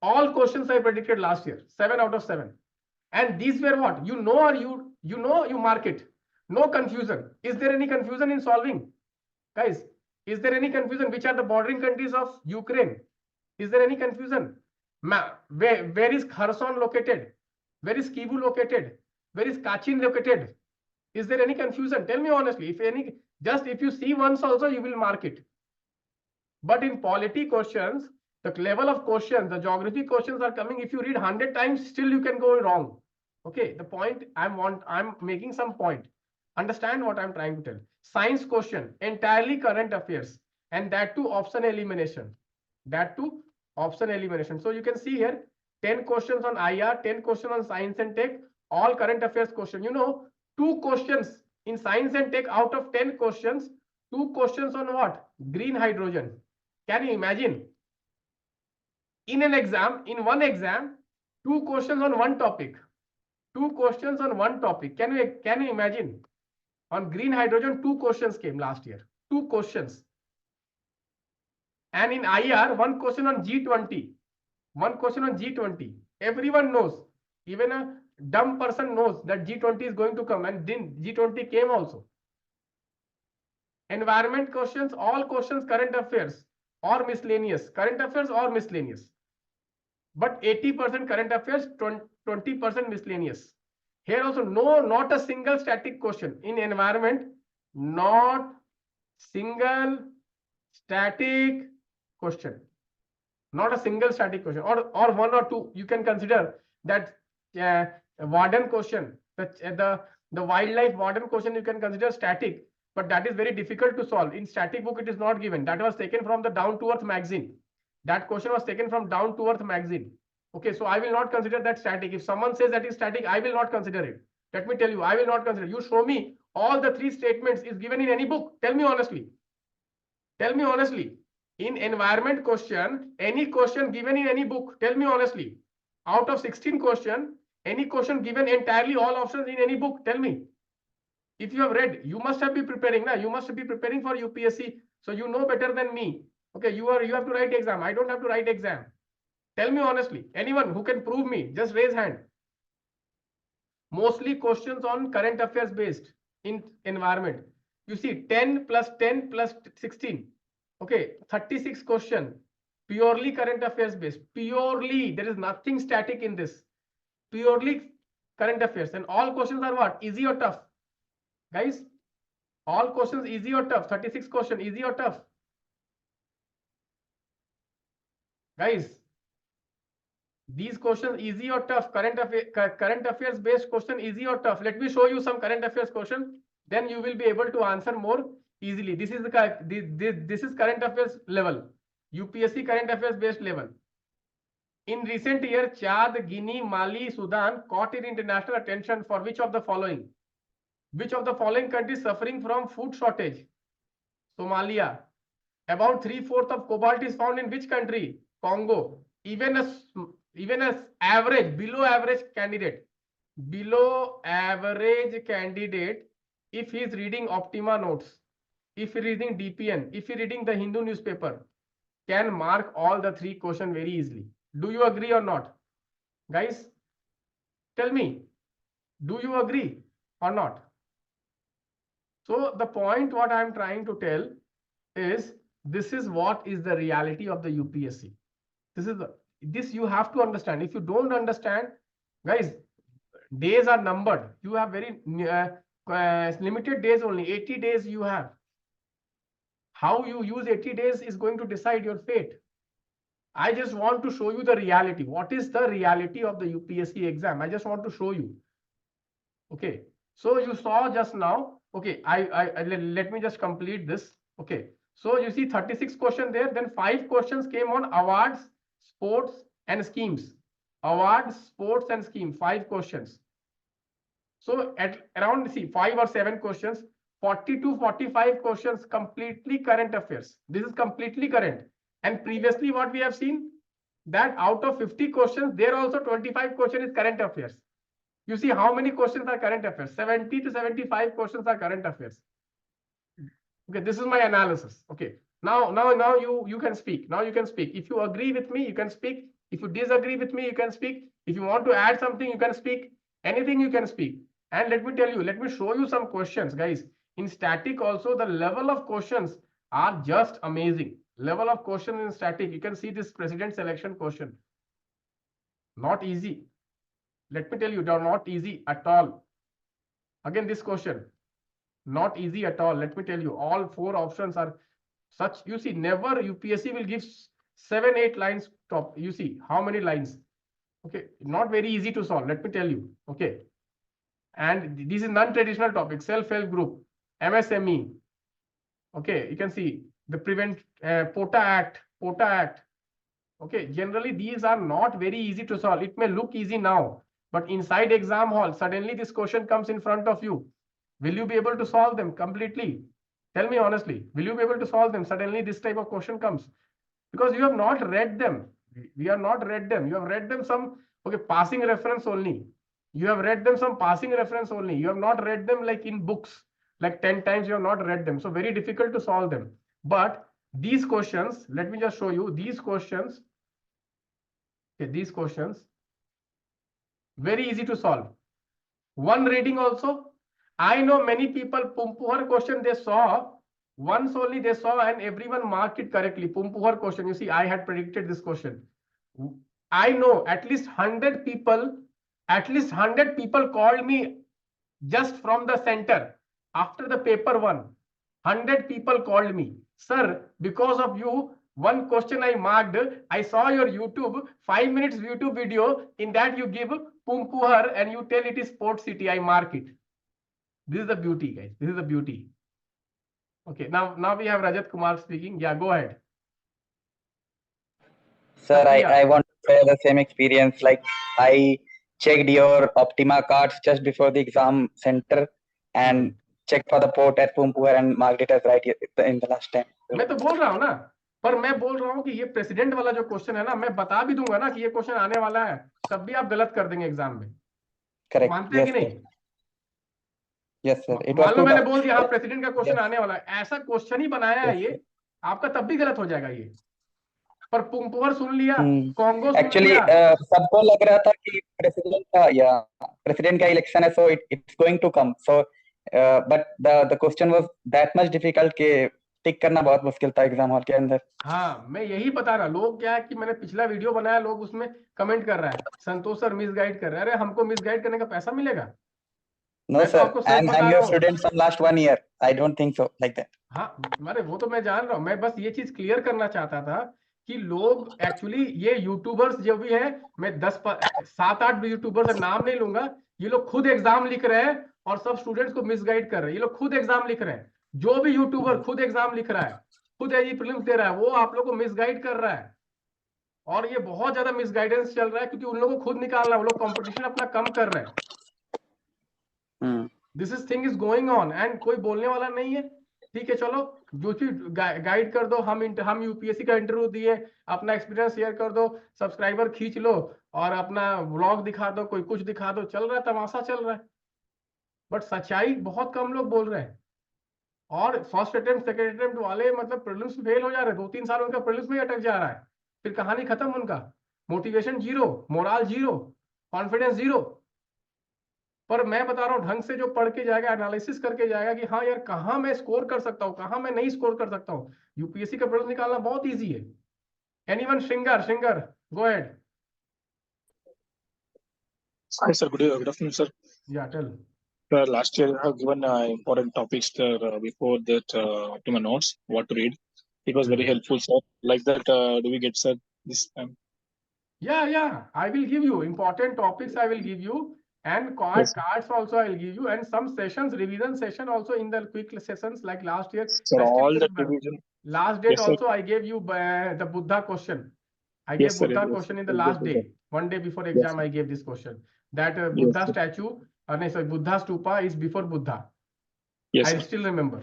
All questions I predicted last year, 7 out of 7. And these were what? You know, or you mark it. No confusion. Is there any confusion in solving? Guys, is there any confusion? Which are the bordering countries of Ukraine? Is there any confusion? Where is Kherson located? Where is Kivu located? Where is Kachin located? Is there any confusion? Tell me honestly. If you see once also, you will mark it. But in polity questions, the level of questions, the geography questions are coming. If you read 100 times, still you can go wrong. Okay, the point I'm making some point. Understand what I'm trying to tell. Science question, entirely current affairs, and that too option elimination. That too option elimination. So you can see here 10 questions on IR, 10 questions on science and tech, all current affairs question. You know, 2 questions in science and tech out of 10 questions, 2 questions on what? Green hydrogen. Can you imagine? In an exam, in one exam, 2 questions on one topic. 2 questions on one topic. Can you imagine? On green hydrogen, 2 questions came last year. 2 questions. And in IR, 1 question on G20. 1 question on G20. Everyone knows. Even a dumb person knows that G20 is going to come, and then G20 came also. Environment questions, all questions current affairs or miscellaneous. Current affairs or miscellaneous. But 80% current affairs, 20% miscellaneous. Here also, no, not a single static question. In environment, not single static question. Not a single static question. Or 1 or 2. You can consider that warden question, the wildlife warden question, you can consider static. But that is very difficult to solve. In static book, it is not given. That was taken from the Down to Earth magazine. That question was taken from Down to Earth magazine. Okay, so I will not consider that static. If someone says that is static, I will not consider it. Let me tell you, I will not consider. You show me all the 3 statements is given in any book. Tell me honestly. Tell me honestly. In environment question, any question given in any book, tell me honestly. Out of 16 question, any question given entirely all options in any book, tell me. If you have read, you must have been preparing now. You must be preparing for UPSC. So you know better than me. Okay, you have to write exam. I don't have to write exam. Tell me honestly, anyone who can prove me, just raise hand. Mostly questions on current affairs based in environment. You see 10 plus 10 plus 16. Okay, 36 question, purely current affairs based. Purely, there is nothing static in this. Purely current affairs. And all questions are what? Easy or tough? Guys, all questions easy or tough? 36 question, easy or tough? Guys, these questions easy or tough? Current affairs based question easy or tough? Let me show you some current affairs question. Then you will be able to answer more easily. This is this is current affairs level. UPSC current affairs based level. In recent year, Chad, Guinea, Mali, Sudan caught in international attention for which of the following? Which of the following countries suffering from food shortage? Somalia. About 3/4 of cobalt is found in which country? Congo. Even as average, below average candidate, if he is reading Optima notes, if he is reading DPN, if he is reading the Hindu newspaper, can mark all the 3 questions very easily. Do you agree or not? Guys, tell me, do you agree or not? So the point what I am trying to tell is, this is what is the reality of the UPSC. This you have to understand. If you don't understand, guys, days are numbered. You have very limited days only. 80 days you have. How you use 80 days is going to decide your fate. I just want to show you the reality. What is the reality of the UPSC exam? I just want to show you. Okay. So you saw just now. Okay. Let me just complete this. Okay. So you see 36 questions there. Then 5 questions came on awards, sports and schemes. Awards, sports and scheme. 5 questions. So at around 5 or 7 questions, 40 to 45 questions completely current affairs. This is completely current. And previously what we have seen, that out of 50 questions, there also 25 questions is current affairs. You see how many questions are current affairs? 70 to 75 questions are current affairs. Okay, this is my analysis. Okay, now you can speak. Now you can speak. If you agree with me, you can speak. If you disagree with me, you can speak. If you want to add something, you can speak. Anything you can speak. And let me tell you, let me show you some questions, guys. In static also, the level of questions are just amazing. Level of questions in static. You can see this president selection question. Not easy. Let me tell you, they're not easy at all. Again, this question. Not easy at all. Let me tell you, all 4 options are such. You see, never UPSC will give 7, 8 lines top. You see how many lines. Okay, not very easy to solve. Let me tell you. Okay. And this is non-traditional topic, self-help group, MSME. Okay, you can see the POTA Act. Okay, generally these are not very easy to solve. It may look easy now, but inside exam hall, suddenly this question comes in front of you. Will you be able to solve them completely? Tell me honestly, will you be able to solve them? Suddenly this type of question comes because you have not read them. We have not read them. You have read them some, okay, passing reference only. You have read them some passing reference only. You have not read them like in books, like 10 times you have not read them. So very difficult to solve them. But these questions, let me just show you these questions. Okay, these questions, very easy to solve. One reading also. I know many people, Pumpuhar question they saw, once only they saw and everyone marked it correctly. Pumpuhar question, you see, I had predicted this question. I know at least 100 people called me just from the center after the paper 1. 100 people called me. Sir, because of you, one question I marked, I saw your YouTube, 5 minutes YouTube video. In that you give Pumpuhar and you tell it is Port City. I mark it. This is the beauty, guys. This is the beauty. Okay, now we have Rajat Kumar speaking. Yeah, go ahead. Sir, Satya. I want to share the same experience. Like I checked your Optima cards just before the exam center and checked for the port at Pumpur and marked it as right in the last time. मैं तो बोल रहा हूँ ना, पर मैं बोल रहा हूँ कि ये प्रेसिडेंट वाला जो क्वेश्चन है ना, मैं बता भी दूंगा ना कि ये क्वेश्चन आने वाला है, तब भी आप गलत कर देंगे एग्जाम में। Correct. मानते हैं Yes, कि नहीं? sir. Yes, sir. It was मान लो too मैंने tough. बोल दिया हाँ Yes. प्रेसिडेंट का क्वेश्चन Yes. आने वाला है, ऐसा क्वेश्चन ही बनाया है Yes, ये, आपका तब भी गलत हो जाएगा ये। पर पुंपुअर सुन लिया, Hmm. कांगो सुन Actually, लिया, सबको लग रहा था कि प्रेसिडेंट का इलेक्शन है, so it's going to come. So, but the question was that much difficult कि टिक करना बहुत मुश्किल था एग्जाम हॉल के अंदर। हाँ मैं यही बता रहा, लोग क्या है कि मैंने पिछला वीडियो बनाया, लोग उसमें कमेंट कर रहा है संतोष सर मिसगाइड कर रहे हैं। अरे हमको मिसगाइड करने का पैसा मिलेगा? No मैं तो sir, आपको सच बता I'm रहा your हूँ। student from last 1 year. I don't think so like that. हाँ अरे वो तो मैं जान रहा हूँ, मैं बस ये चीज क्लियर करना चाहता था कि लोग एक्चुअली ये यूट्यूबर्स जो भी है, मैं 7-8 यूट्यूबर्स नाम नहीं लूंगा, ये लोग खुद एग्जाम लिख रहे हैं और सब स्टूडेंट्स को मिसगाइड कर रहे हैं। ये लोग खुद एग्जाम लिख रहे हैं, जो भी यूट्यूबर खुद एग्जाम लिख रहा है, खुद ये प्रीलिम्स दे रहा है, वो आप लोग को मिसगाइड कर रहा है। और ये बहुत ज्यादा मिसगाइडेंस चल रहा है, क्योंकि उन लोगों को खुद निकालना है, वो लोग कंपटीशन अपना कम कर रहे हैं। This is thing is going on and कोई बोलने वाला नहीं है। ठीक है चलो, जो चीज गाइड कर दो, हम यूपीएससी का इंटरव्यू दिए, अपना एक्सपीरियंस शेयर कर दो, सब्सक्राइबर खींच लो और अपना व्लॉग दिखा दो, कोई कुछ दिखा दो, चल रहा है, तमाशा चल रहा है। बट सच्चाई बहुत कम लोग बोल रहे हैं। और फर्स्ट अटेम्प्ट सेकेंड अटेम्प्ट वाले मतलब प्रीलिम्स में फेल हो जा रहे हैं, 2-3 साल उनका प्रीलिम्स में ही अटक जा रहा है, फिर कहानी खत्म उनका, motivation zero, moral zero, confidence zero. पर मैं बता रहा हूँ ढंग से जो पढ़ के जाएगा, एनालिसिस करके जाएगा कि हाँ यार कहाँ मैं स्कोर कर सकता हूँ, कहाँ मैं नहीं स्कोर कर सकता हूँ, यूपीएससी का प्रीलिम्स निकालना बहुत इजी है। एनीवन? श्रृंगार go ahead. Hi, sir. Good afternoon, sir. या tell. Last year, I have given important topics before that to my notes, what to read. It was very helpful, sir. Like that, do we get, sir, this time? Yeah, I will give you important topics, I will give you, and Yes, sir. cards also I will give you, and some sessions, revision session also in the quick sessions like last year. Sir, I still all the remember. revision. Last date Yes, sir. also I gave you the Buddha question. I Yes, gave sir. Buddha Yes, question in the yes, last yes, day, one day before yes, exam. sir. I gave this question. That Yes, Buddha sir. statue, no, sorry, Buddha stupa is before Buddha. Yes, I sir. still remember.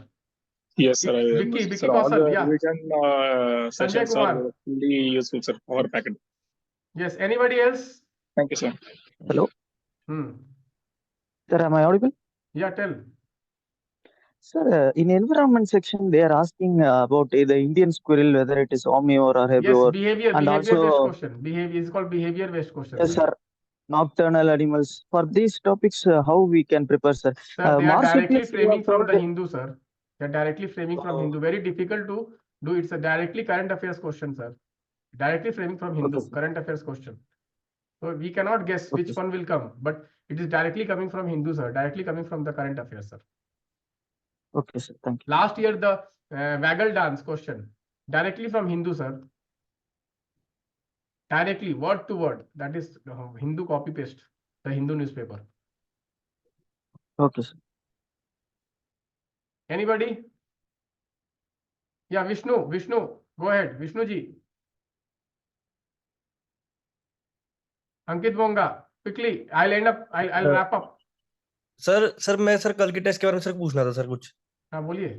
Yes, sir. I remember. Vicky Sir, all the Kaushal, yeah. revision Sanjay sessions are Kumar. fully useful, sir, for our packet. Yes. Anybody else? Thank you, sir. Hello, Hmm. sir. Am I audible? Yeah, tell. Sir, in environment section, they are asking about the Indian squirrel, whether it is omnivore or Yes, herbivore, behavior and based also, question. Behavior is called behavior based question. yes, sir, nocturnal animals. For these topics, how we can prepare, sir? Sir, they are directly Marsupials, you framing have from told. the Hindu, sir. They are directly framing from Hindu. Very difficult to do. It's a directly current affairs question, sir. Directly framing from Hindu, Okay, current affairs question. So we cannot guess okay, which sir. one will come, but it is directly coming from Hindu, sir. Directly coming from the current affairs, sir. Okay, sir. Thank you. Last year, the waggle dance question, directly from Hindu, sir. Directly, word to word. That is Hindu copy paste, the Hindu newspaper. Okay, sir. Anybody? Yeah, Vishnu, go ahead, Vishnu ji. Ankit Bonga, quickly. I'll end up. I'll wrap up. Sir मैं sir कल के test के बारे में sir पूछना था sir कुछ। हाँ बोलिए।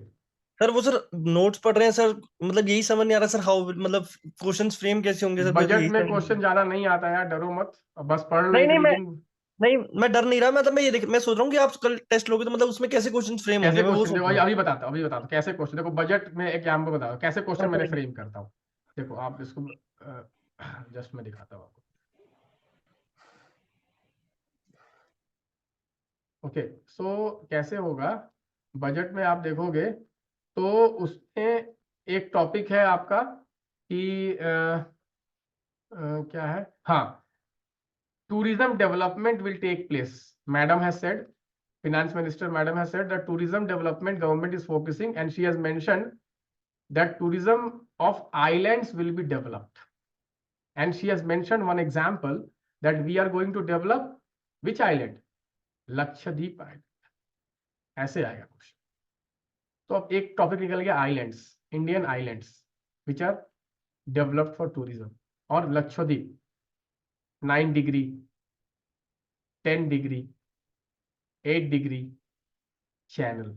सर वो सर नोट्स पढ़ रहे हैं सर, मतलब यही समझ नहीं आ रहा सर, हाउ मतलब क्वेश्चंस फ्रेम कैसे होंगे सर? बजट में क्वेश्चन ज्यादा नहीं आता यार, डरो मत, बस पढ़ लो। नहीं मैं डर नहीं रहा, मतलब मैं सोच रहा हूँ कि आप कल टेस्ट लोगे तो मतलब उसमें कैसे क्वेश्चंस फ्रेम होंगे, मैं वो सोच रहा हूँ। अभी बताता हूँ कैसे क्वेश्चन। देखो बजट में एग्जाम को बताओ कैसे क्वेश्चन मैंने फ्रेम करता हूँ। देखो आप इसको जस्ट मैं दिखाता हूँ आपको। ओके, सो कैसे होगा बजट में, आप देखोगे तो उसमें एक टॉपिक है आपका कि क्या है, हाँ, tourism development will take place. Madam has said, finance minister madam has said that tourism development government is focusing, and she has mentioned that tourism of islands will be developed, and she has mentioned one example that we are going to develop which island? Lakshadweep island. ऐसे आएगा question. तो अब एक topic निकल गया islands, Indian islands which are developed for tourism, और Lakshadweep 9 degree, 10 degree, 8 degree channel,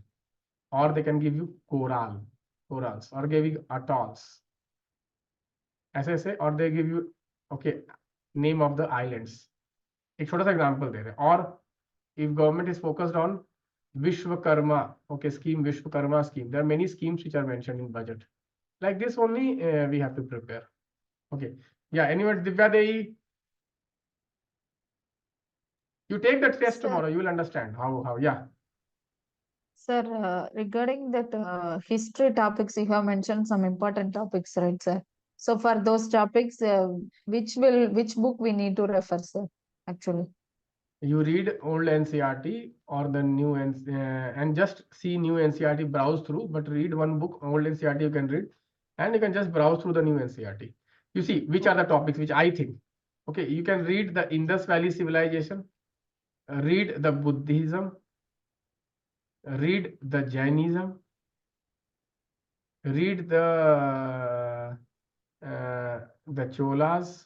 or they can give you corals, or give you atolls. ऐसे or they give you okay name of the islands. एक छोटा सा example दे रहे हैं. और if government is focused on Vishwakarma, okay, scheme, Vishwakarma scheme, there are many schemes which are mentioned in budget. Like this only we have to prepare. Okay, yeah. Anyway, Divya Devi, you take the test Sir. tomorrow. You will understand how. Yeah. Sir, regarding that history topics, you have mentioned some important topics, right, sir? So for those topics, which book we need to refer, sir, actually? You read old NCERT or the new and just see new NCERT, browse through, but read one book, old NCERT you can read, and you can just browse through the new NCERT. You see which are the topics which I think. Okay, you can read the Indus Valley Civilization, read the Buddhism, read the Jainism, read the Cholas,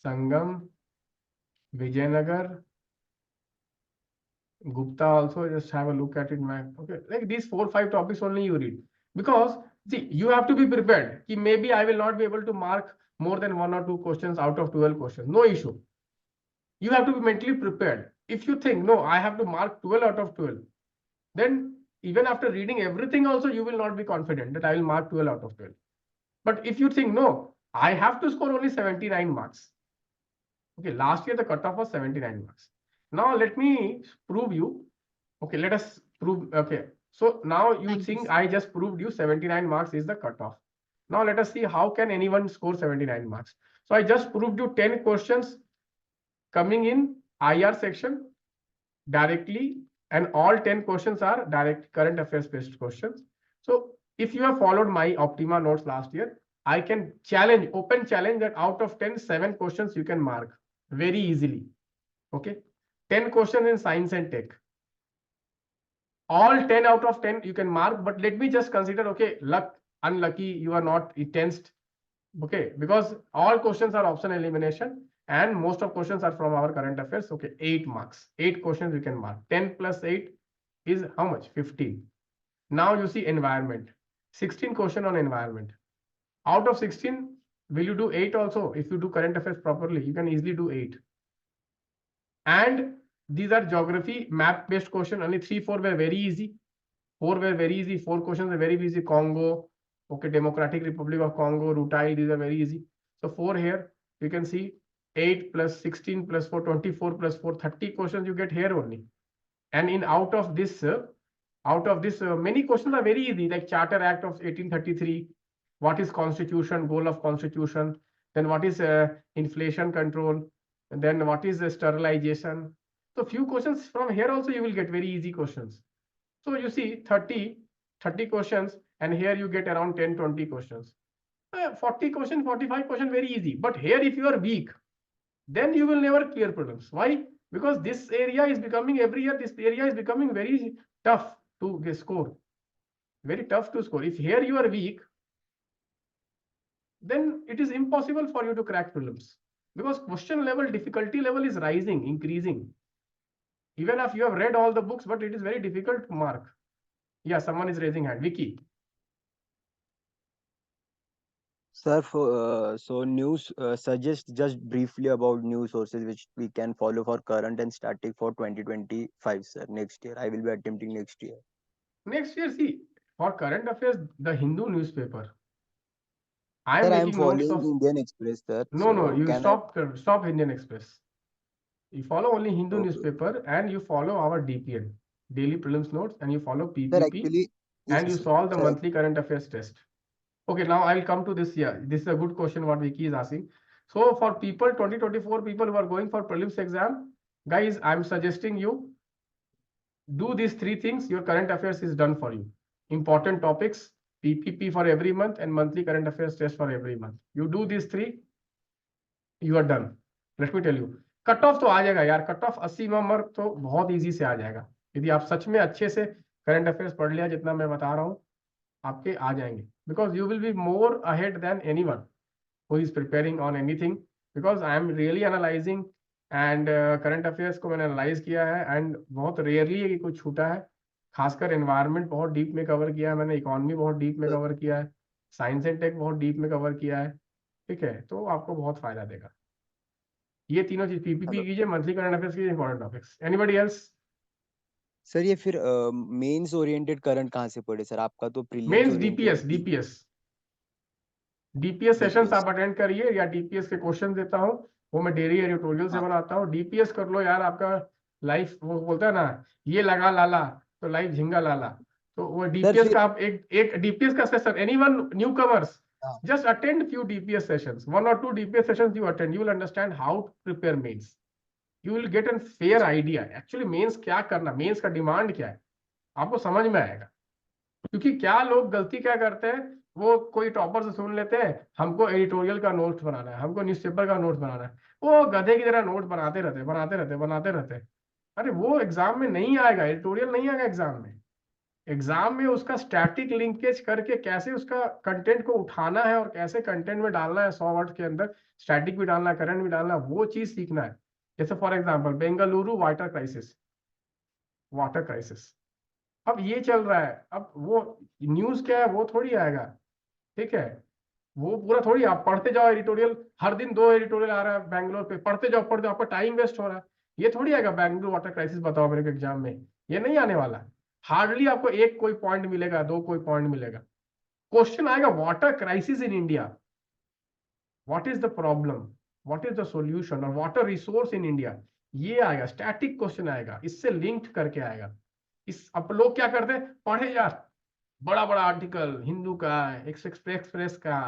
Sangam, Vijayanagar, Gupta also. Just have a look at it, man. Okay, like these 4-5 topics only you read, because see, you have to be prepared. Maybe I will not be able to mark more than 1 or 2 questions out of 12 questions. No issue. You have to be mentally prepared. If you think, no, I have to mark 12 out of 12, then even after reading everything also, you will not be confident that I will mark 12 out of 12. But if you think, no, I have to score only 79 marks. Okay, last year the cutoff was 79 marks. Now let me prove you. Okay, let us prove. Okay, so now you Thank you, think sir. I just proved you 79 marks is the cutoff. Now let us see how can anyone score 79 marks. So I just proved you 10 questions coming in IR section directly, and all 10 questions are direct current affairs based questions. So if you have followed my Optima notes last year, I can challenge, open challenge, that out of 10, 7 questions you can mark very easily. Okay, 10 questions in science and tech. All 10 out of 10 you can mark, but let me just consider, okay, luck, unlucky, you are not tensed. Okay, because all questions are option elimination, and most of questions are from our current affairs. Okay, 8 marks, 8 questions you can mark. 10 plus 8 is how much? 15. Now you see environment, 16 question on environment. Out of 16, will you do 8 also? If you do current affairs properly, you can easily do 8. And these are geography, map based question. Only 3-4 were very easy. 4 were very easy. 4 questions are very easy. Congo, okay, Democratic Republic of Congo, Rutile, these are very easy. So 4 here, you can see 8 plus 16 plus 4, 24 plus 4, 30 questions you get here only. And in out of this, many questions are very easy, like Charter Act of 1833. What is constitution, goal of constitution? Then what is inflation control? And then what is sterilization? So few questions from here also you will get very easy questions. So you see 30 questions, and here you get around 10-20 questions. 40 questions, 45 questions, very easy. But here if you are weak, then you will never clear prelims. Why? Because this area is becoming, every year this area is becoming very tough to score. Very tough to score. If here you are weak, then it is impossible for you to crack prelims, because question level, difficulty level is rising, increasing. Even if you have read all the books, but it is very difficult to mark. Yeah, someone is raising hand. Vicky. Sir, so news suggest just briefly about news sources which we can follow for current and static for 2025, sir. Next year, I will be attempting next year. Next year, see, for current affairs, the Hindu newspaper. I am Sir, I am making notes following of. Indian Express, sir. No, you can stop Indian Express. You follow only Hindu Okay. newspaper, and you follow our DPN, daily prelims notes, and you follow Sir, PPP, actually, and you yes, solve the sir. monthly current affairs test. Okay, now I'll come to this here. This is a good question what Vicky is asking. So for people, 2024 people who are going for prelims exam, guys, I'm suggesting you do these 3 things. Your current affairs is done for you. Important topics, PPP for every month, and monthly current affairs test for every month. You do these 3, you are done. Let me tell you, cut off तो आ जाएगा यार. Cut off 80 number तो बहुत easy से आ जाएगा, यदि आप सच में अच्छे से करंट अफेयर्स पढ़ लिया, जितना मैं बता रहा हूँ आपके आ जाएंगे, because you will be more ahead than anyone who is preparing on anything, because I am really analysing and current affairs को मैंने एनालाइज किया है एंड बहुत रेयरली ये कुछ छूटा है। खासकर एनवायरनमेंट बहुत डीप में कवर किया है मैंने, इकोनॉमी बहुत डीप में कवर किया है, साइंस एंड टेक बहुत डीप में कवर किया है। ठीक है, तो आपको बहुत फायदा देगा ये तीनों चीज। पीपीपी कीजिए, मंथली करंट अफेयर्स कीजिए, important topics. Anybody else? Sir ये फिर मेंस ओरिएंटेड करंट कहाँ से पढ़े सर? आपका तो prelims mains oriented DPS DPS sessions DPS। आप अटेंड करिए, या डीपीएस के क्वेश्चन देता हूँ, वो मैं डेली एडिटोरियल से हाँ बनाता हूँ। डीपीएस कर लो यार, आपका लाइफ, वो बोलता है ना, ये लगा लाला तो लाइफ झिंगा लाला। तो वो सर डीपीएस फिर का आप एक डीपीएस का सेशन, एनीवन न्यू कमर्स, हाँ just attend few DPS sessions, 1 or 2 DPS sessions you attend, you will understand how to prepare mains. You will get a fair idea actually mains क्या करना, mains का demand क्या है, आपको समझ में आएगा। क्योंकि क्या लोग गलती क्या करते हैं, वो कोई टॉपर से सुन लेते हैं हमको एडिटोरियल का नोट बनाना है, हमको न्यूज़पेपर का नोट बनाना है, वो गधे की तरह नोट बनाते रहते। अरे वो एग्जाम में नहीं आएगा, एडिटोरियल नहीं आएगा एग्जाम में। एग्जाम में उसका स्टैटिक लिंकेज करके कैसे उसका कंटेंट को उठाना है और कैसे कंटेंट में डालना है, 100 वर्ड के अंदर स्टैटिक भी डालना है, करंट भी डालना है, वो चीज सीखना है। जैसे for example Bengaluru water crisis अब ये चल रहा है, अब वो न्यूज क्या है वो थोड़ी आएगा। ठीक है, वो पूरा थोड़ी, आप पढ़ते जाओ एडिटोरियल, हर दिन 2 एडिटोरियल आ रहा है बैंगलोर पे, पढ़ते जाओ आपका टाइम वेस्ट हो रहा है। ये थोड़ी आएगा बैंगलोर वाटर क्राइसिस बताओ मेरे को एग्जाम में, ये नहीं आने वाला। हार्डली आपको एक कोई पॉइंट मिलेगा, 2 कोई पॉइंट मिलेगा। क्वेश्चन आएगा water crisis in India, what is the problem, what is the solution, और वाटर रिसोर्स इन इंडिया, ये आएगा। स्टैटिक क्वेश्चन आएगा, इससे लिंक्ड करके आएगा। इस अब लोग क्या करते हैं, पढ़े यार बड़ा बड़ा आर्टिकल हिंदू का, एक्सप्रेस का,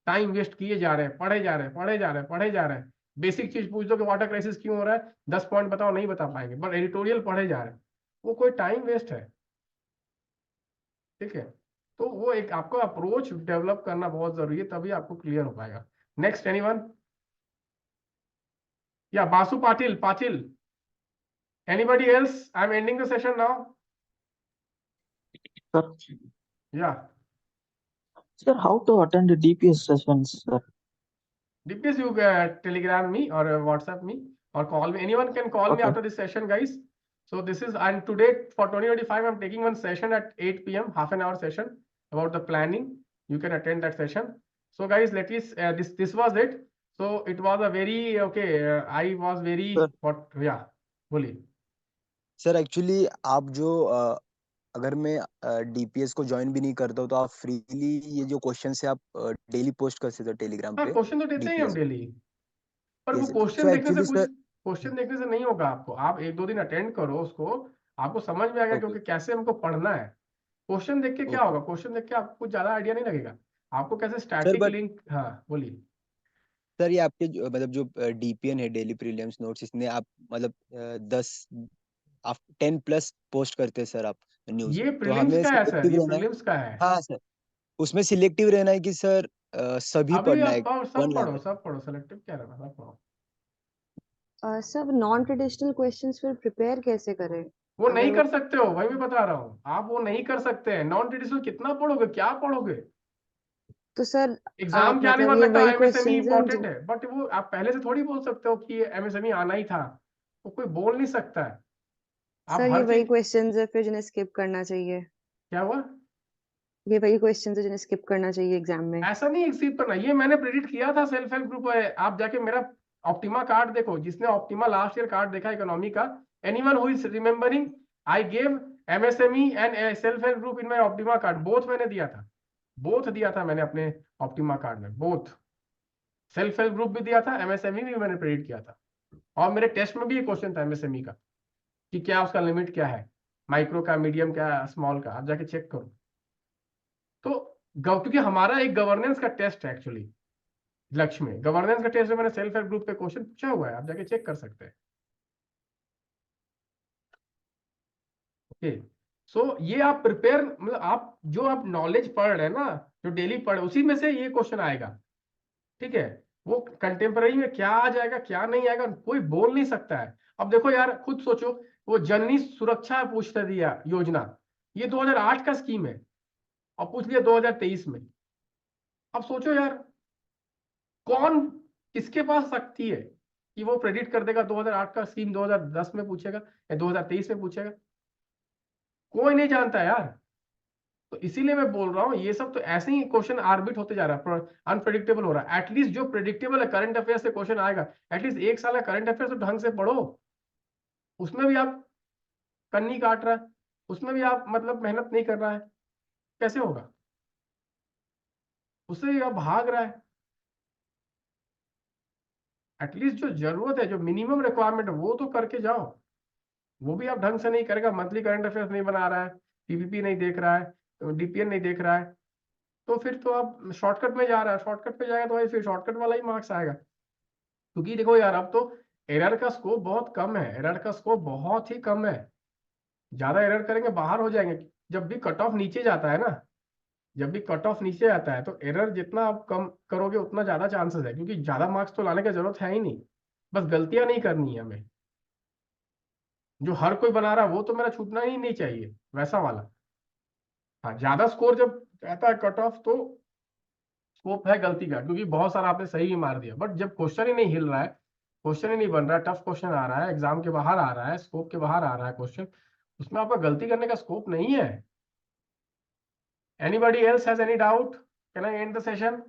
टाइम वेस्ट किए जा रहे हैं, पढ़े जा रहे हैं। बेसिक चीज पूछ दो कि वाटर क्राइसिस क्यों हो रहा है, 10 पॉइंट बताओ, नहीं बता पाएंगे, बट एडिटोरियल पढ़े जा रहे हैं, वो कोई टाइम वेस्ट है। ठीक है, तो वो एक आपको अप्रोच डेवलप करना बहुत जरूरी है, तभी आपको क्लियर हो पाएगा। Next anyone? या Basu Patil anybody else? I am ending the session now. Sir, या sir, how to attend the DPS sessions, sir? DPS, you telegram me or WhatsApp me or call me. Anyone can call me Okay. after this session, guys. So this is, and today for 2025, I'm taking one session at 8 p.m., half an hour session about the planning. You can attend that session. So guys, let us, this was it. So it was a very, okay, I was very, Sir. what, yeah, बोलिए। Sir actually आप जो अगर मैं DPS को join भी नहीं करता हूँ तो आप फ्रीली ये जो क्वेश्चन है आप डेली पोस्ट कर सकते हो टेलीग्राम हाँ, पे क्वेश्चन तो देते ही हम डीपीएस। डेली, पर वो सो क्वेश्चन देखने से एक्चुअली कुछ, सर क्वेश्चन देखने से नहीं होगा आपको। आप 1-2 दिन अटेंड करो उसको, आपको समझ में आएगा ओके क्योंकि कैसे हमको पढ़ना है। क्वेश्चन देख के क्या ओके होगा, क्वेश्चन देख के आपको कुछ ज्यादा आइडिया नहीं लगेगा, आपको कैसे सर स्टैटिक बट लिंक, हाँ बोलिए। सर ये आपके मतलब जो डीपीएन है डेली प्रीलिम्स नोट्स इसने आप मतलब 10 आप 10 प्लस पोस्ट करते हैं सर आप न्यूज, ये तो प्रीलिम्स हमें का है सर, सिलेक्टिव ये रहना है। प्रीलिम्स का है। हाँ सर, उसमें सिलेक्टिव रहना है कि सर सभी अभी पढ़ना है आप वन लाइनर? सब पढ़ो, सेलेक्टिव क्या रहना, सब पढ़ो। सब नॉन ट्रेडिशनल क्वेश्चंस फिर प्रिपेयर कैसे करें? वो अगर नहीं वो कर सकते हो, वही मैं बता रहा हूँ, आप वो नहीं कर सकते हैं। नॉन ट्रेडिशनल कितना पढ़ोगे, क्या पढ़ोगे? तो सर एग्जाम आप क्या नहीं मतलब बन ये सकता, वही एमएसएमई क्वेश्चंस हैं इंपॉर्टेंट है, बट वो आप पहले से थोड़ी बोल सकते हो कि एमएसएमई आना ही था, वो कोई बोल नहीं सकता है। आप सर ये हर वही चीज, क्वेश्चंस है फिर जिन्हें स्किप करना चाहिए? क्या हुआ? ये वही क्वेश्चंस है जिन्हें स्किप करना चाहिए एग्जाम में? ऐसा नहीं एक्सीड करना, ये मैंने प्रेडिक्ट किया था, सेल्फ हेल्प ग्रुप है, आप जाके मेरा ऑप्टिमा कार्ड देखो, जिसने ऑप्टिमा लास्ट ईयर कार्ड देखा इकोनॉमी का, anyone who is remembering, I gave MSME and self help group in my optima card, both मैंने दिया था, बोथ दिया था मैंने अपने ऑप्टिमा कार्ड में, बोथ सेल्फ हेल्प ग्रुप भी दिया था, एमएसएमई भी मैंने प्रेडिक्ट किया था। और मेरे टेस्ट में भी ये क्वेश्चन था एमएसएमई का कि क्या उसका लिमिट क्या है, माइक्रो का, मीडियम का, स्मॉल का, आप जाके चेक करो। तो क्योंकि हमारा एक गवर्नेंस का टेस्ट है एक्चुअली, लक्ष्य में गवर्नेंस का टेस्ट में मैंने सेल्फ हेल्प ग्रुप पे क्वेश्चन पूछा हुआ है, आप जाके चेक कर सकते हैं। ओके, सो ये आप प्रिपेयर, मतलब आप जो आप नॉलेज पढ़ रहे हैं ना, जो डेली पढ़, उसी में से ये क्वेश्चन आएगा। ठीक है, वो कंटेम्पररी में क्या आ जाएगा क्या नहीं आएगा कोई बोल नहीं सकता है। अब देखो यार, खुद सोचो, वो जननी सुरक्षा पूछता दिया योजना, ये 2008 का स्कीम है, और पूछ लिया 2023 में। अब सोचो यार, कौन किसके पास शक्ति है कि वो प्रेडिक्ट कर देगा 2008 का स्कीम 2010 में पूछेगा या 2023 में पूछेगा? कोई नहीं जानता यार। तो इसीलिए मैं बोल रहा हूँ ये सब तो ऐसे ही क्वेश्चन आर्बिट होते जा रहा है, अनप्रेडिक्टेबल हो रहा है। एटलीस्ट जो प्रेडिक्टेबल है करंट अफेयर से क्वेश्चन आएगा, एटलीस्ट एक साल का करंट अफेयर तो ढंग से पढ़ो। उसमें भी आप कन्नी काट रहा है, उसमें भी आप मतलब मेहनत नहीं कर रहा है, कैसे होगा? उससे भी आप भाग रहा है। एटलीस्ट जो जरूरत है, जो मिनिमम रिक्वायरमेंट है वो तो करके जाओ। वो भी आप ढंग से नहीं करेगा, मंथली करंट अफेयर्स नहीं बना रहा है, पीपीपी नहीं देख रहा है, डीपीएन नहीं देख रहा है, तो फिर तो आप शॉर्टकट में जा रहा है। शॉर्टकट पे जाएगा तो भाई फिर शॉर्टकट वाला ही मार्क्स आएगा। क्योंकि देखो यार, अब तो एरर का स्कोप बहुत कम है, एरर का स्कोप बहुत ही कम है। ज्यादा एरर करेंगे बाहर हो जाएंगे। जब भी कट ऑफ नीचे जाता है ना, जब भी कट ऑफ नीचे आता है तो एरर जितना आप कम करोगे उतना ज्यादा चांसेस है, क्योंकि ज्यादा मार्क्स तो लाने की जरूरत है ही नहीं, बस गलतियां नहीं करनी है हमें। जो हर कोई बना रहा है वो तो मेरा छूटना ही नहीं चाहिए, वैसा वाला। हाँ, ज्यादा स्कोर जब रहता है कट ऑफ तो स्कोप है गलती का, क्योंकि बहुत सारा आपने सही भी मार दिया। बट जब क्वेश्चन ही नहीं हिल रहा है, क्वेश्चन ही नहीं बन रहा है, टफ क्वेश्चन आ रहा है, एग्जाम के बाहर आ रहा है, स्कोप के बाहर आ रहा है क्वेश्चन, उसमें आपका गलती करने का स्कोप नहीं है। Anybody else has any doubt? Can I and the session?